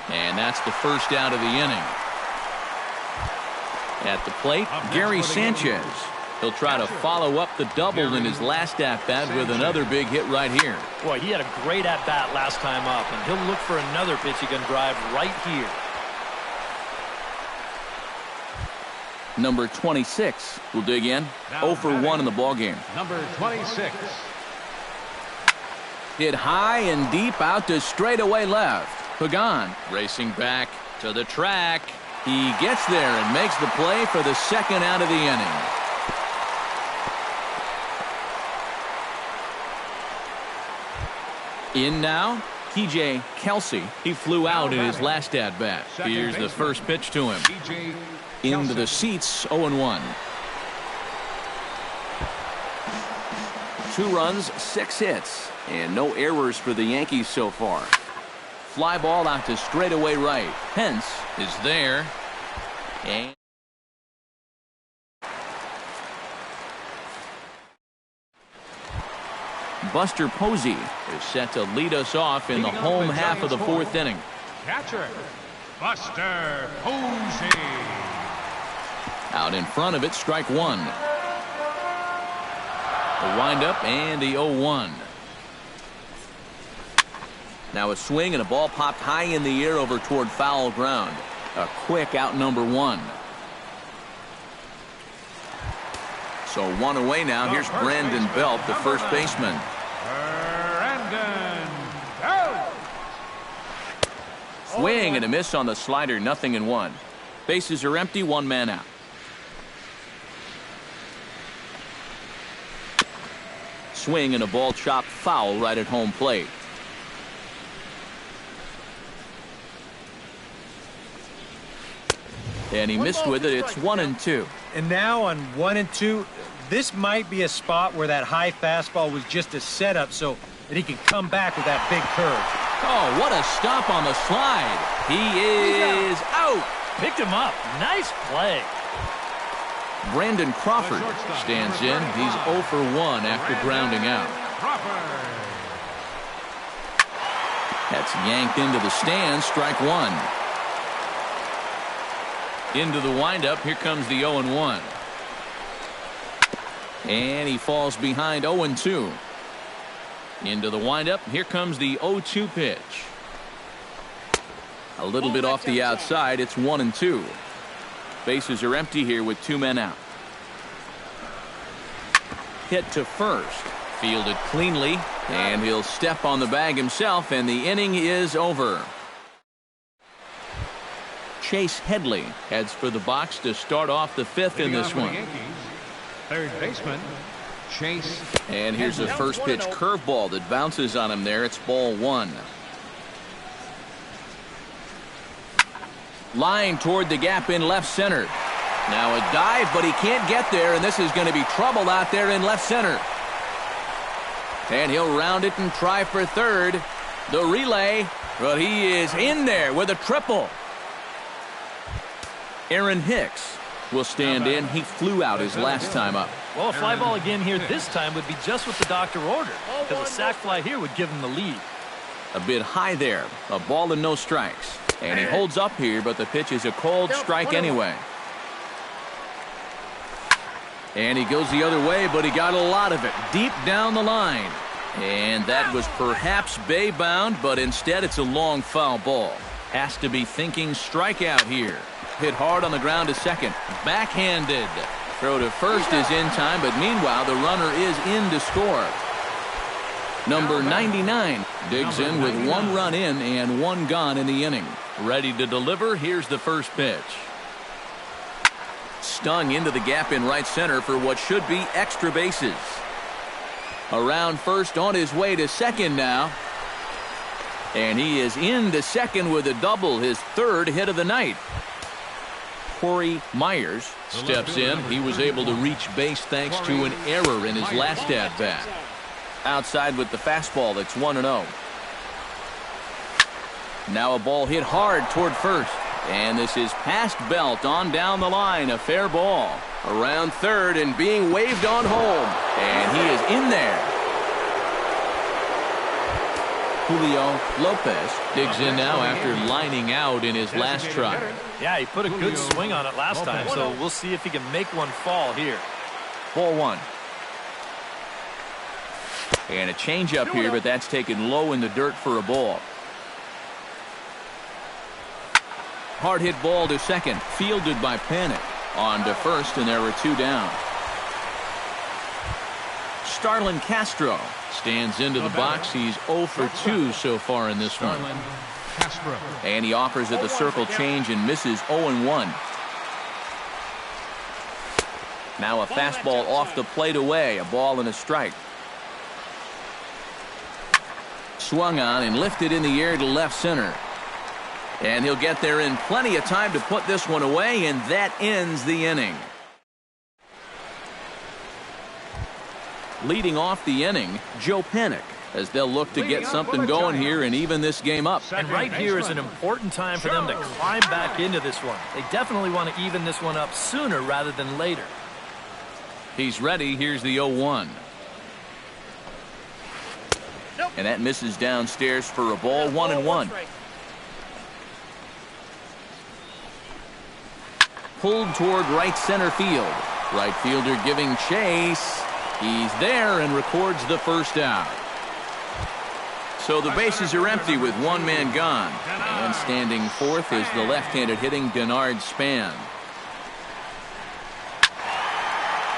And that's the first out of the inning. At the plate, Gary Sanchez. He'll try to follow up the double in his last at-bat with another big hit right here. Boy, he had a great at-bat last time up, and he'll look for another pitch he can drive right here. Number 26 will dig in. 0 for 1 in the ballgame. Number 26. Hit high and deep out to straightaway left. Pagan racing back to the track. He gets there and makes the play for the second out of the inning. In now, TJ Kelsey. He flew out in his last at-bat. Here's the first pitch to him. Into the seats, 0-1. 2 runs, 6 hits, and no errors for the Yankees so far. Fly ball out to straightaway right. Pence is there. And Buster Posey is set to lead us off in the home half of the 4th inning. Catcher, Buster Posey. Out in front of it, strike 1. The windup and the 0-1. Now a swing and a ball popped high in the air over toward foul ground. A quick out number 1. So 1 away now. Here's Brandon Belt, the first baseman. Brandon Belt. Swing and a miss on the slider. 0-1. Bases are empty. 1 man out. Swing and a ball chopped foul right at home plate. And he missed with it. It's 1-2. And now on 1-2, this might be a spot where that high fastball was just a setup so that he can come back with that big curve. Oh, what a stop on the slide. He is out. Picked him up. Nice play. Brandon Crawford stands in. He's 0 for 1 after grounding out. That's yanked into the stands. Strike 1. Into the windup. Here comes the 0-1. And he falls behind 0-2. Into the windup. Here comes the 0-2 pitch. A little bit off the outside. It's 1-2. Bases are empty here with 2 men out. Hit to first. Fielded cleanly. And he'll step on the bag himself, and the inning is over. Chase Headley heads for the box to start off the 5th in this one. Third baseman, Chase. And here's a first pitch curveball that bounces on him there. It's ball 1. Line toward the gap in left center. Now a dive, but he can't get there, and this is going to be trouble out there in left center. And he'll round it and try for third. The relay, but he is in there with a triple. Aaron Hicks will stand in. He flew out his last time up. Well, a fly ball again here this time would be just what the doctor ordered, because a sac fly here would give him the lead. A bit high there. A ball and no strikes. And he holds up here, but the pitch is a cold strike anyway. And he goes the other way, but he got a lot of it deep down the line. And that was perhaps bay bound, but instead it's a long foul ball. Has to be thinking strikeout here. Hit hard on the ground to second. Backhanded. Throw to first is in time, but meanwhile the runner is in to score. Number 99 digs in with 1 run in and 1 gone in the inning. Ready to deliver. Here's the first pitch. Stung into the gap in right center for what should be extra bases. Around first, on his way to second now. And he is into second with a double, his 3rd hit of the night. Corey Myers steps in. He was able to reach base thanks to an error in his last at-bat. Outside with the fastball, that's 1-0. Now a ball hit hard toward first. And this is past Belt on down the line. A fair ball. Around third and being waved on home. And he is in there. Julio Lopez digs in now after lining out in his last try. Yeah, he put a good swing on it last time, so we'll see if he can make one fall here. Ball 1. And a changeup here, but that's taken low in the dirt for a ball. Hard hit ball to second, fielded by Panic. On to first, and there were 2 down. Starlin Castro stands into the box. He's 0 for 2 so far in this one. And he offers at the circle change and misses 0-1. Now a fastball off the plate away. A ball and a strike. Swung on and lifted in the air to left center. And he'll get there in plenty of time to put this one away, and that ends the inning. Leading off the inning, Joe Panic, as they'll look to get something going here and even this game up. And right here is an important time for them to climb back into this one. They definitely want to even this one up sooner rather than later. He's ready. Here's the 0-1. And that misses downstairs for a ball. 1-1. Pulled toward right center field. Right fielder giving chase. He's there and records the first out. So the bases are empty with 1 man gone. And standing fourth is the left-handed hitting Denard Span.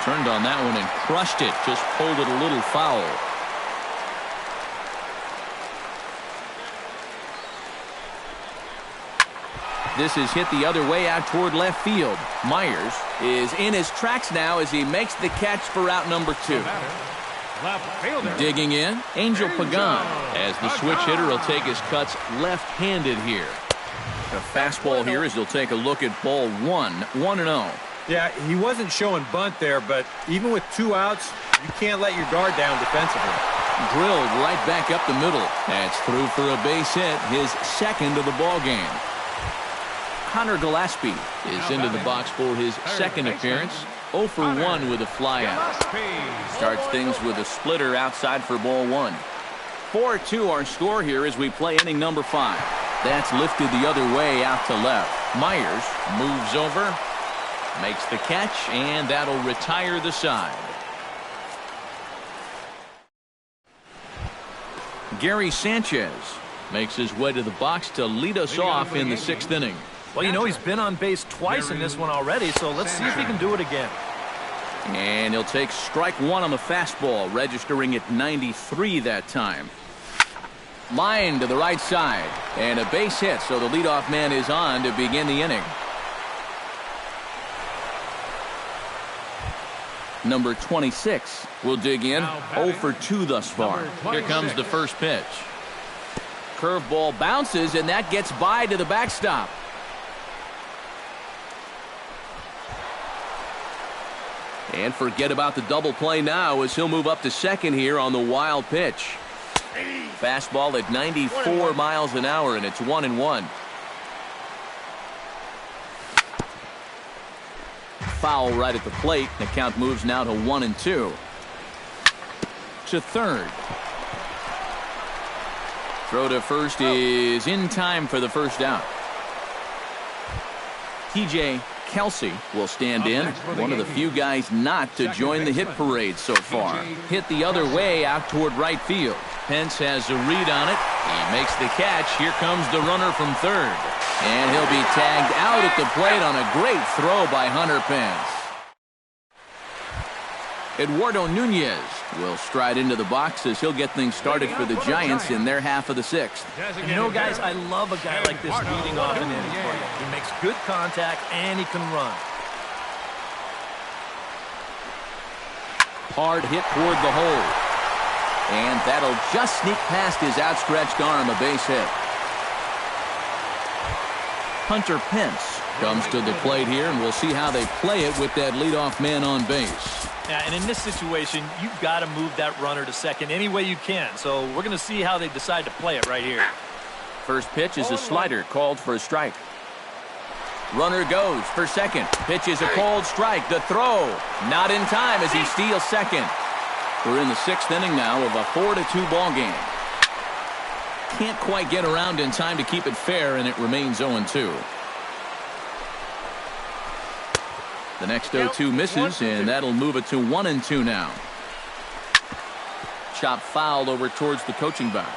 Turned on that one and crushed it. Just pulled it a little foul. This is hit the other way out toward left field. Myers is in his tracks now as he makes the catch for out number 2. Digging in, Angel Pagan, as the switch hitter will take his cuts left-handed here. A fastball here as he'll take a look at ball 1, 1-0. Yeah, he wasn't showing bunt there, but even with 2 outs, you can't let your guard down defensively. Drilled right back up the middle. That's through for a base hit, his 2nd of the ball game. Connor Gillespie is into the box for his 2nd appearance. 0 for 1 with a flyout. Starts things with a splitter outside for ball 1. 4-2 our score here as we play inning number 5. That's lifted the other way out to left. Myers moves over, makes the catch, and that'll retire the side. Gary Sanchez makes his way to the box to lead us off in the 6th inning. Well, you know, he's been on base twice in this one already, so let's see if he can do it again. And he'll take strike 1 on the fastball, registering at 93 that time. Line to the right side, and a base hit, so the leadoff man is on to begin the inning. Number 26 will dig in. 0 for 2 thus far. Here comes the first pitch. Curveball bounces, and that gets by to the backstop. And forget about the double play now as he'll move up to second here on the wild pitch. Fastball at 94 miles an hour, and it's 1-1. Foul right at the plate. The count moves now to 1-2. To third. Throw to first is in time for the first out. TJ Kelsey will stand in, one of the few guys not to join the hit parade so far. Hit the other way out toward right field. Pence has a read on it. He makes the catch. Here comes the runner from third. And he'll be tagged out at the plate on a great throw by Hunter Pence. Eduardo Nunez will stride into the box as he'll get things started for the Giants in their half of the sixth. You know, guys, I love a guy like this leading off an inning for you. He makes good contact and he can run. Hard hit toward the hole. And that'll just sneak past his outstretched arm, a base hit. Hunter Pence comes to the plate here, and we'll see how they play it with that leadoff man on base. Yeah, and in this situation, you've got to move that runner to second any way you can. So we're going to see how they decide to play it right here. First pitch is a slider called for a strike. Runner goes for second. Pitch is a cold strike. The throw not in time as he steals second. We're in the sixth inning now of a 4-2 ball game. Can't quite get around in time to keep it fair, and it remains 0-2. The next 0-2 misses, and that'll move it to 1-2 now. Chop fouled over towards the coaching box.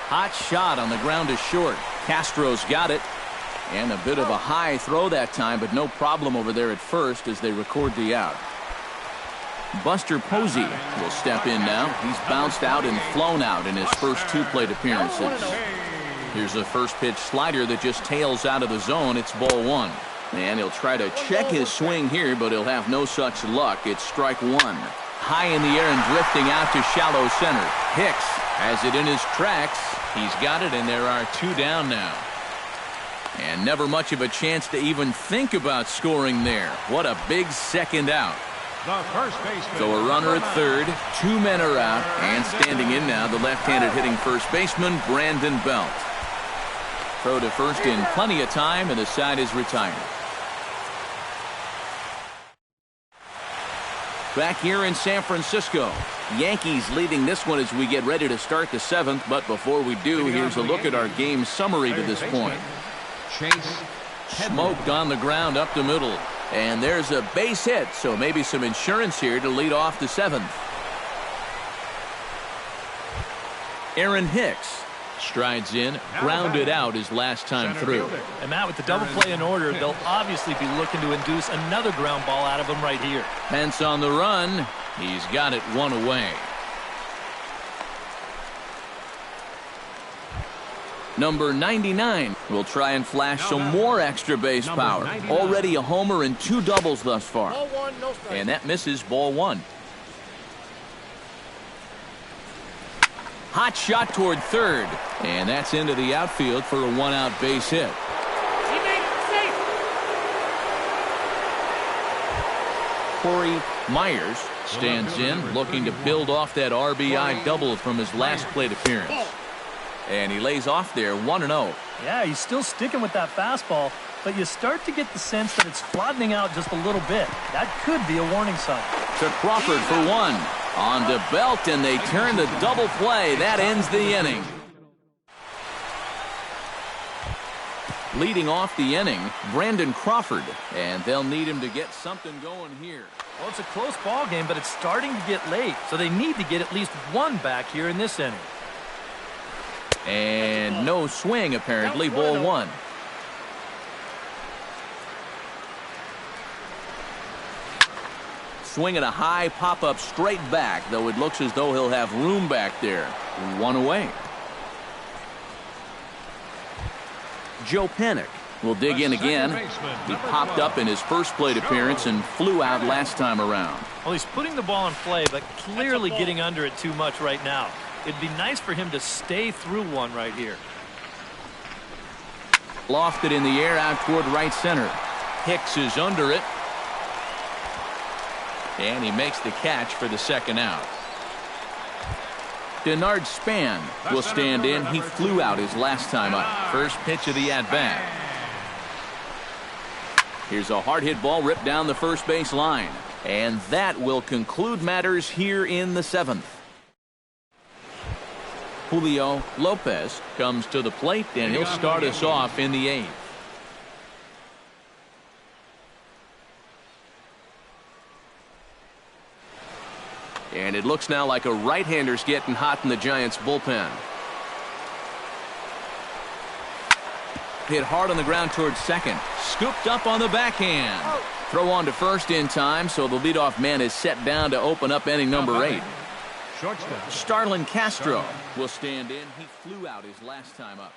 Hot shot on the ground is short. Castro's got it. And a bit of a high throw that time, but no problem over there at first as they record the out. Buster Posey will step in now. He's bounced out and flown out in his first two plate appearances. Here's a first pitch slider that just tails out of the zone. It's ball one. And he'll try to check his swing here, but he'll have no such luck. It's strike one. High in the air and drifting out to shallow center. Hicks has it in his tracks. He's got it, and there are two down now. And never much of a chance to even think about scoring there. What a big second out. So a runner at third, two men are out, and standing in now the left-handed hitting first baseman Brandon Belt. Throw to first in plenty of time, and the side is retired. Back here in San Francisco, Yankees leading this one as we get ready to start the seventh. But before we do, here's a look at our game summary to this point. Smoked on the ground up the middle. And there's a base hit, so maybe some insurance here to lead off the seventh. Aaron Hicks strides in, grounded out his last time through. And Matt, with the double play in order, they'll obviously be looking to induce another ground ball out of him right here. Pence on the run. He's got it one away. Number 99 will try and flash some more extra base power. Already a homer and two doubles thus far. And that misses ball one. Hot shot toward third. And that's into the outfield for a one-out base hit. Corey Myers stands in, looking to build off that RBI double from his last plate appearance. And he lays off there 1-0. Yeah, he's still sticking with that fastball, but you start to get the sense that it's flattening out just a little bit. That could be a warning sign. To Crawford for one. On to Belt, and they turn the double play. That ends the inning. Leading off the inning, Brandon Crawford, and they'll need him to get something going here. Well, it's a close ball game, but it's starting to get late, so they need to get at least one back here in this inning. And no swing, apparently, ball one. Swinging a high pop-up straight back, though it looks as though he'll have room back there. One away. Joe Panik will dig in again. He popped up in his first plate appearance and flew out last time around. Well, he's putting the ball in play, but clearly getting under it too much right now. It'd be nice for him to stay through one right here. Lofted in the air out toward right center. Hicks is under it. And he makes the catch for the second out. Denard Span will stand in. He flew out his last time up. First pitch of the at-bat. Here's a hard hit ball ripped down the first base line. And that will conclude matters here in the 7th. Julio Lopez comes to the plate, and he'll start us off in the 8th. And it looks now like a right-hander's getting hot in the Giants bullpen. Hit hard on the ground towards second. Scooped up on the backhand. Throw on to first in time, so the leadoff man is set down to open up inning number 8. Starlin Castro will stand in. He flew out his last time up.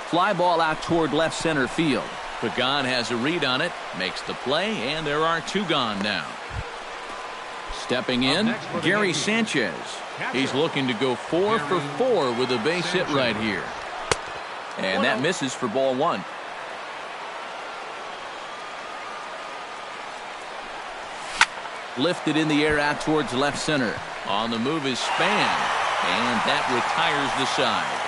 Fly ball out toward left center field. Pagan has a read on it, makes the play, and there are 2 gone now. Stepping in, Gary Sanchez. He's looking to go 4 for 4 with a base hit right here. And that misses for ball 1. Lifted in the air out towards left center. On the move is Span, and that retires the side.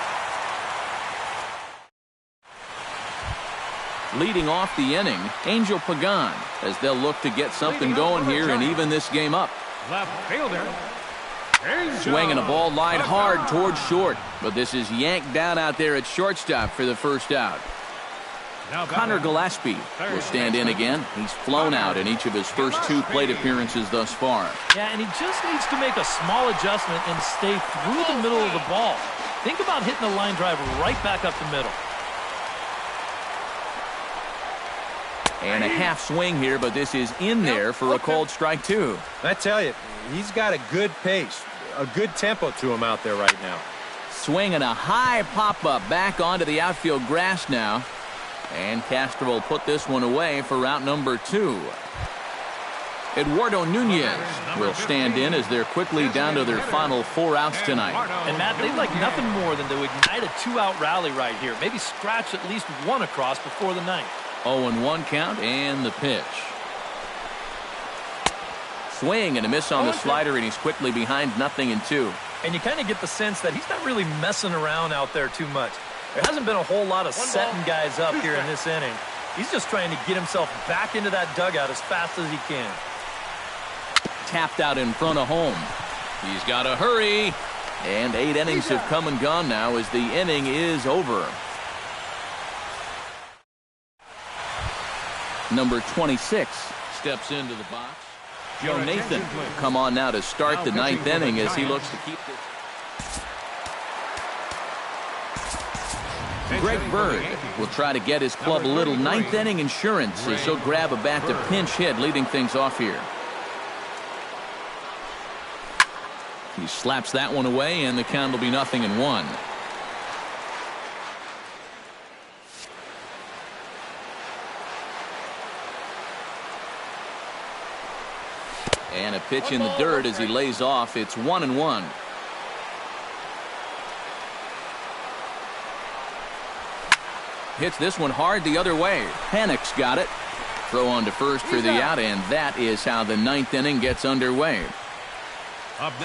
Leading off the inning, Angel Pagan, as they'll look to get something going here and even this game up. Left fielder. Swinging a ball line hard towards short, but this is yanked down out there at shortstop for the first out. Connor Gillespie will stand in again. He's flown out in each of his first 2 plate appearances thus far. Yeah, and he just needs to make a small adjustment and stay through the middle of the ball. Think about hitting a line drive right back up the middle. And a half swing here, but this is in there for a called strike 2. I tell you, he's got a good pace, a good tempo to him out there right now. Swinging a high pop-up back onto the outfield grass now. And Castro will put this one away for route number 2. Eduardo Nunez will stand in as they're quickly down to their final 4 outs tonight. And Matt, they'd like nothing more than to ignite a 2-out rally right here. Maybe scratch at least 1 across before the 9th. 0-1 count and the pitch. Swing and a miss on the slider, and he's quickly behind 0-2. And you kind of get the sense that he's not really messing around out there too much. There hasn't been a whole lot of setting guys up here in this inning. He's just trying to get himself back into that dugout as fast as he can. Tapped out in front of home. He's got to hurry. And 8 innings have come and gone now as the inning is over. Number 26 steps into the box. Joe Nathan will come on now to start the 9th inning as he looks to keep this. Greg Bird will try to get his club a little 9th inning insurance as he'll grab a bat to pinch hit, leading things off here. He slaps that one away, and the count will be 0-1. And a pitch in the dirt as he lays off. It's 1-1. Hits this one hard the other way. Panic's got it. Throw on to first for the out, and that is how the 9th inning gets underway.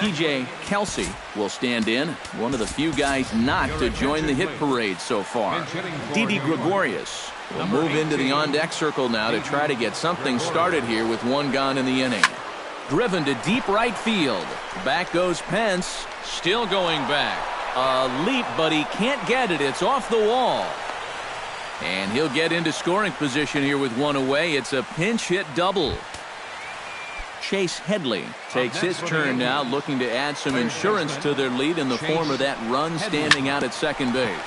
P.J. Kelsey will stand in, one of the few guys not to join the hit parade so far. Didi Gregorius will move into the on-deck circle now to try to get something started here with 1 gone in the inning. Driven to deep right field. Back goes Pence, still going back. A leap, but he can't get it. It's off the wall. And he'll get into scoring position here with 1 away. It's a pinch hit double. Chase Headley takes his turn now, looking to add some insurance to their lead in the form of that run standing out at second base.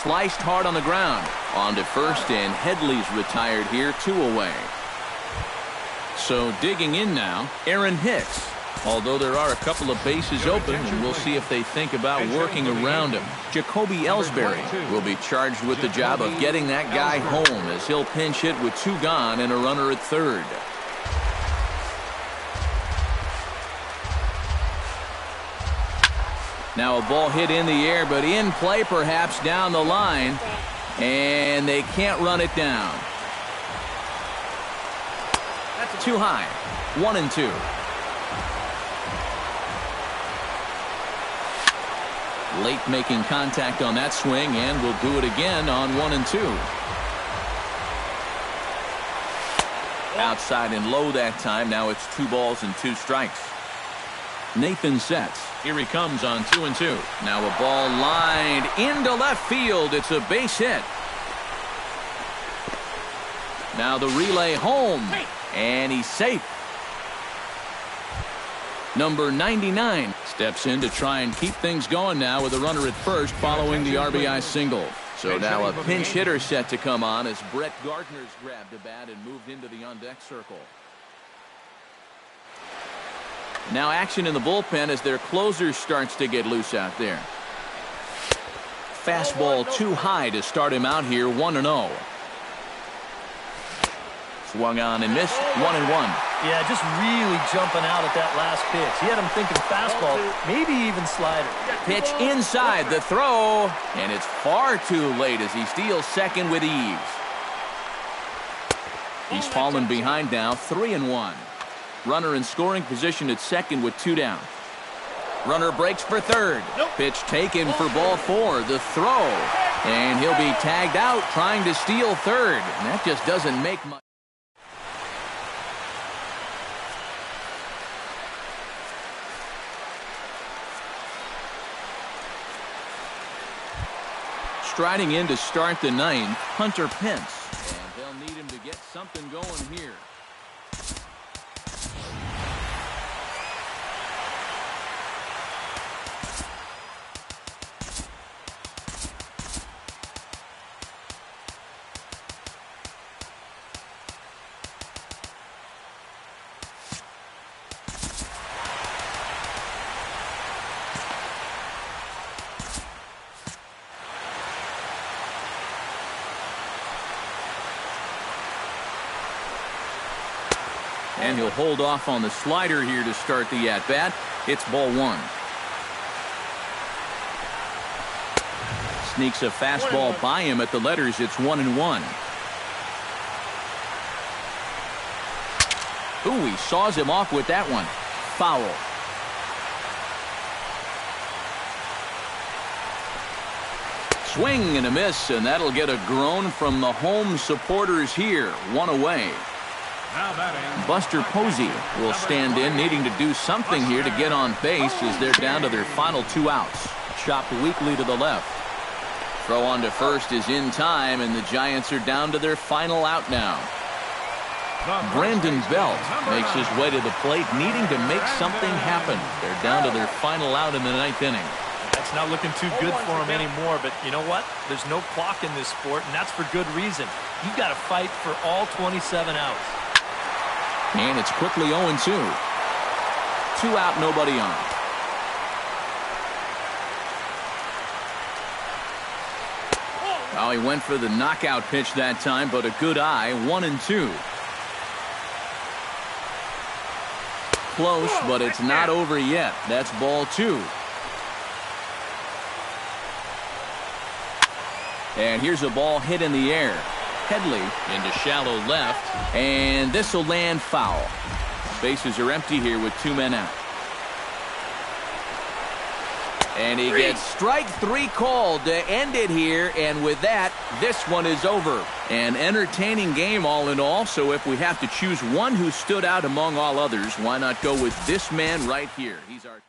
Sliced hard on the ground. On to first, and Headley's retired here, 2 away. So digging in now, Aaron Hicks. Although there are a couple of bases open, and we'll see if they think about working around him. Jacoby Ellsbury will be charged with the job of getting that guy home as he'll pinch hit with 2 gone and a runner at third. Now a ball hit in the air, but in play perhaps down the line. And they can't run it down. Too high. 1-2. Late making contact on that swing, and will do it again on 1-2. Outside and low that time. Now it's 2 balls and 2 strikes. Nathan sets. Here he comes on 2-2. Now a ball lined into left field. It's a base hit. Now the relay home, and he's safe. Number 99 steps in to try and keep things going now with a runner at first following the RBI single. So now a pinch hitter set to come on as Brett Gardner's grabbed a bat and moved into the on-deck circle. Now action in the bullpen as their closer starts to get loose out there. Fastball too high to start him out here, 1-0. Swung on and missed, 1-1. Yeah, just really jumping out at that last pitch. He had him thinking fastball, maybe even slider. Pitch inside the throw, and it's far too late as he steals second with ease. He's fallen behind now, 3-1. Runner in scoring position at second with 2 down. Runner breaks for third. Pitch taken for ball 4. The throw, and he'll be tagged out trying to steal third. And that just doesn't make much. Striding in to start the 9th, Hunter Pence. And they'll need him to get something going here. And he'll hold off on the slider here to start the at-bat. It's ball 1. Sneaks a fastball by him at the letters. It's 1-1. Ooh, he saws him off with that one. Foul. Swing and a miss, and that'll get a groan from the home supporters here. 1 away. Buster Posey will stand in, needing to do something here to get on base as they're down to their final 2 outs. Chopped weakly to the left. Throw on to first is in time, and the Giants are down to their final out now. Brandon Belt makes his way to the plate, needing to make something happen. They're down to their final out in the 9th inning. That's not looking too good for him anymore, but you know what? There's no clock in this sport, and that's for good reason. You've got to fight for all 27 outs. And it's quickly 0-2. 2 out, nobody on. Oh, he went for the knockout pitch that time, but a good eye. 1-2. Close, but it's not over yet. That's ball 2. And here's a ball hit in the air. Headley into shallow left, and this will land foul. Bases are empty here with 2 men out. And he gets strike 3 called to end it here, and with that, this one is over. An entertaining game all in all, so if we have to choose one who stood out among all others, why not go with this man right here? He's our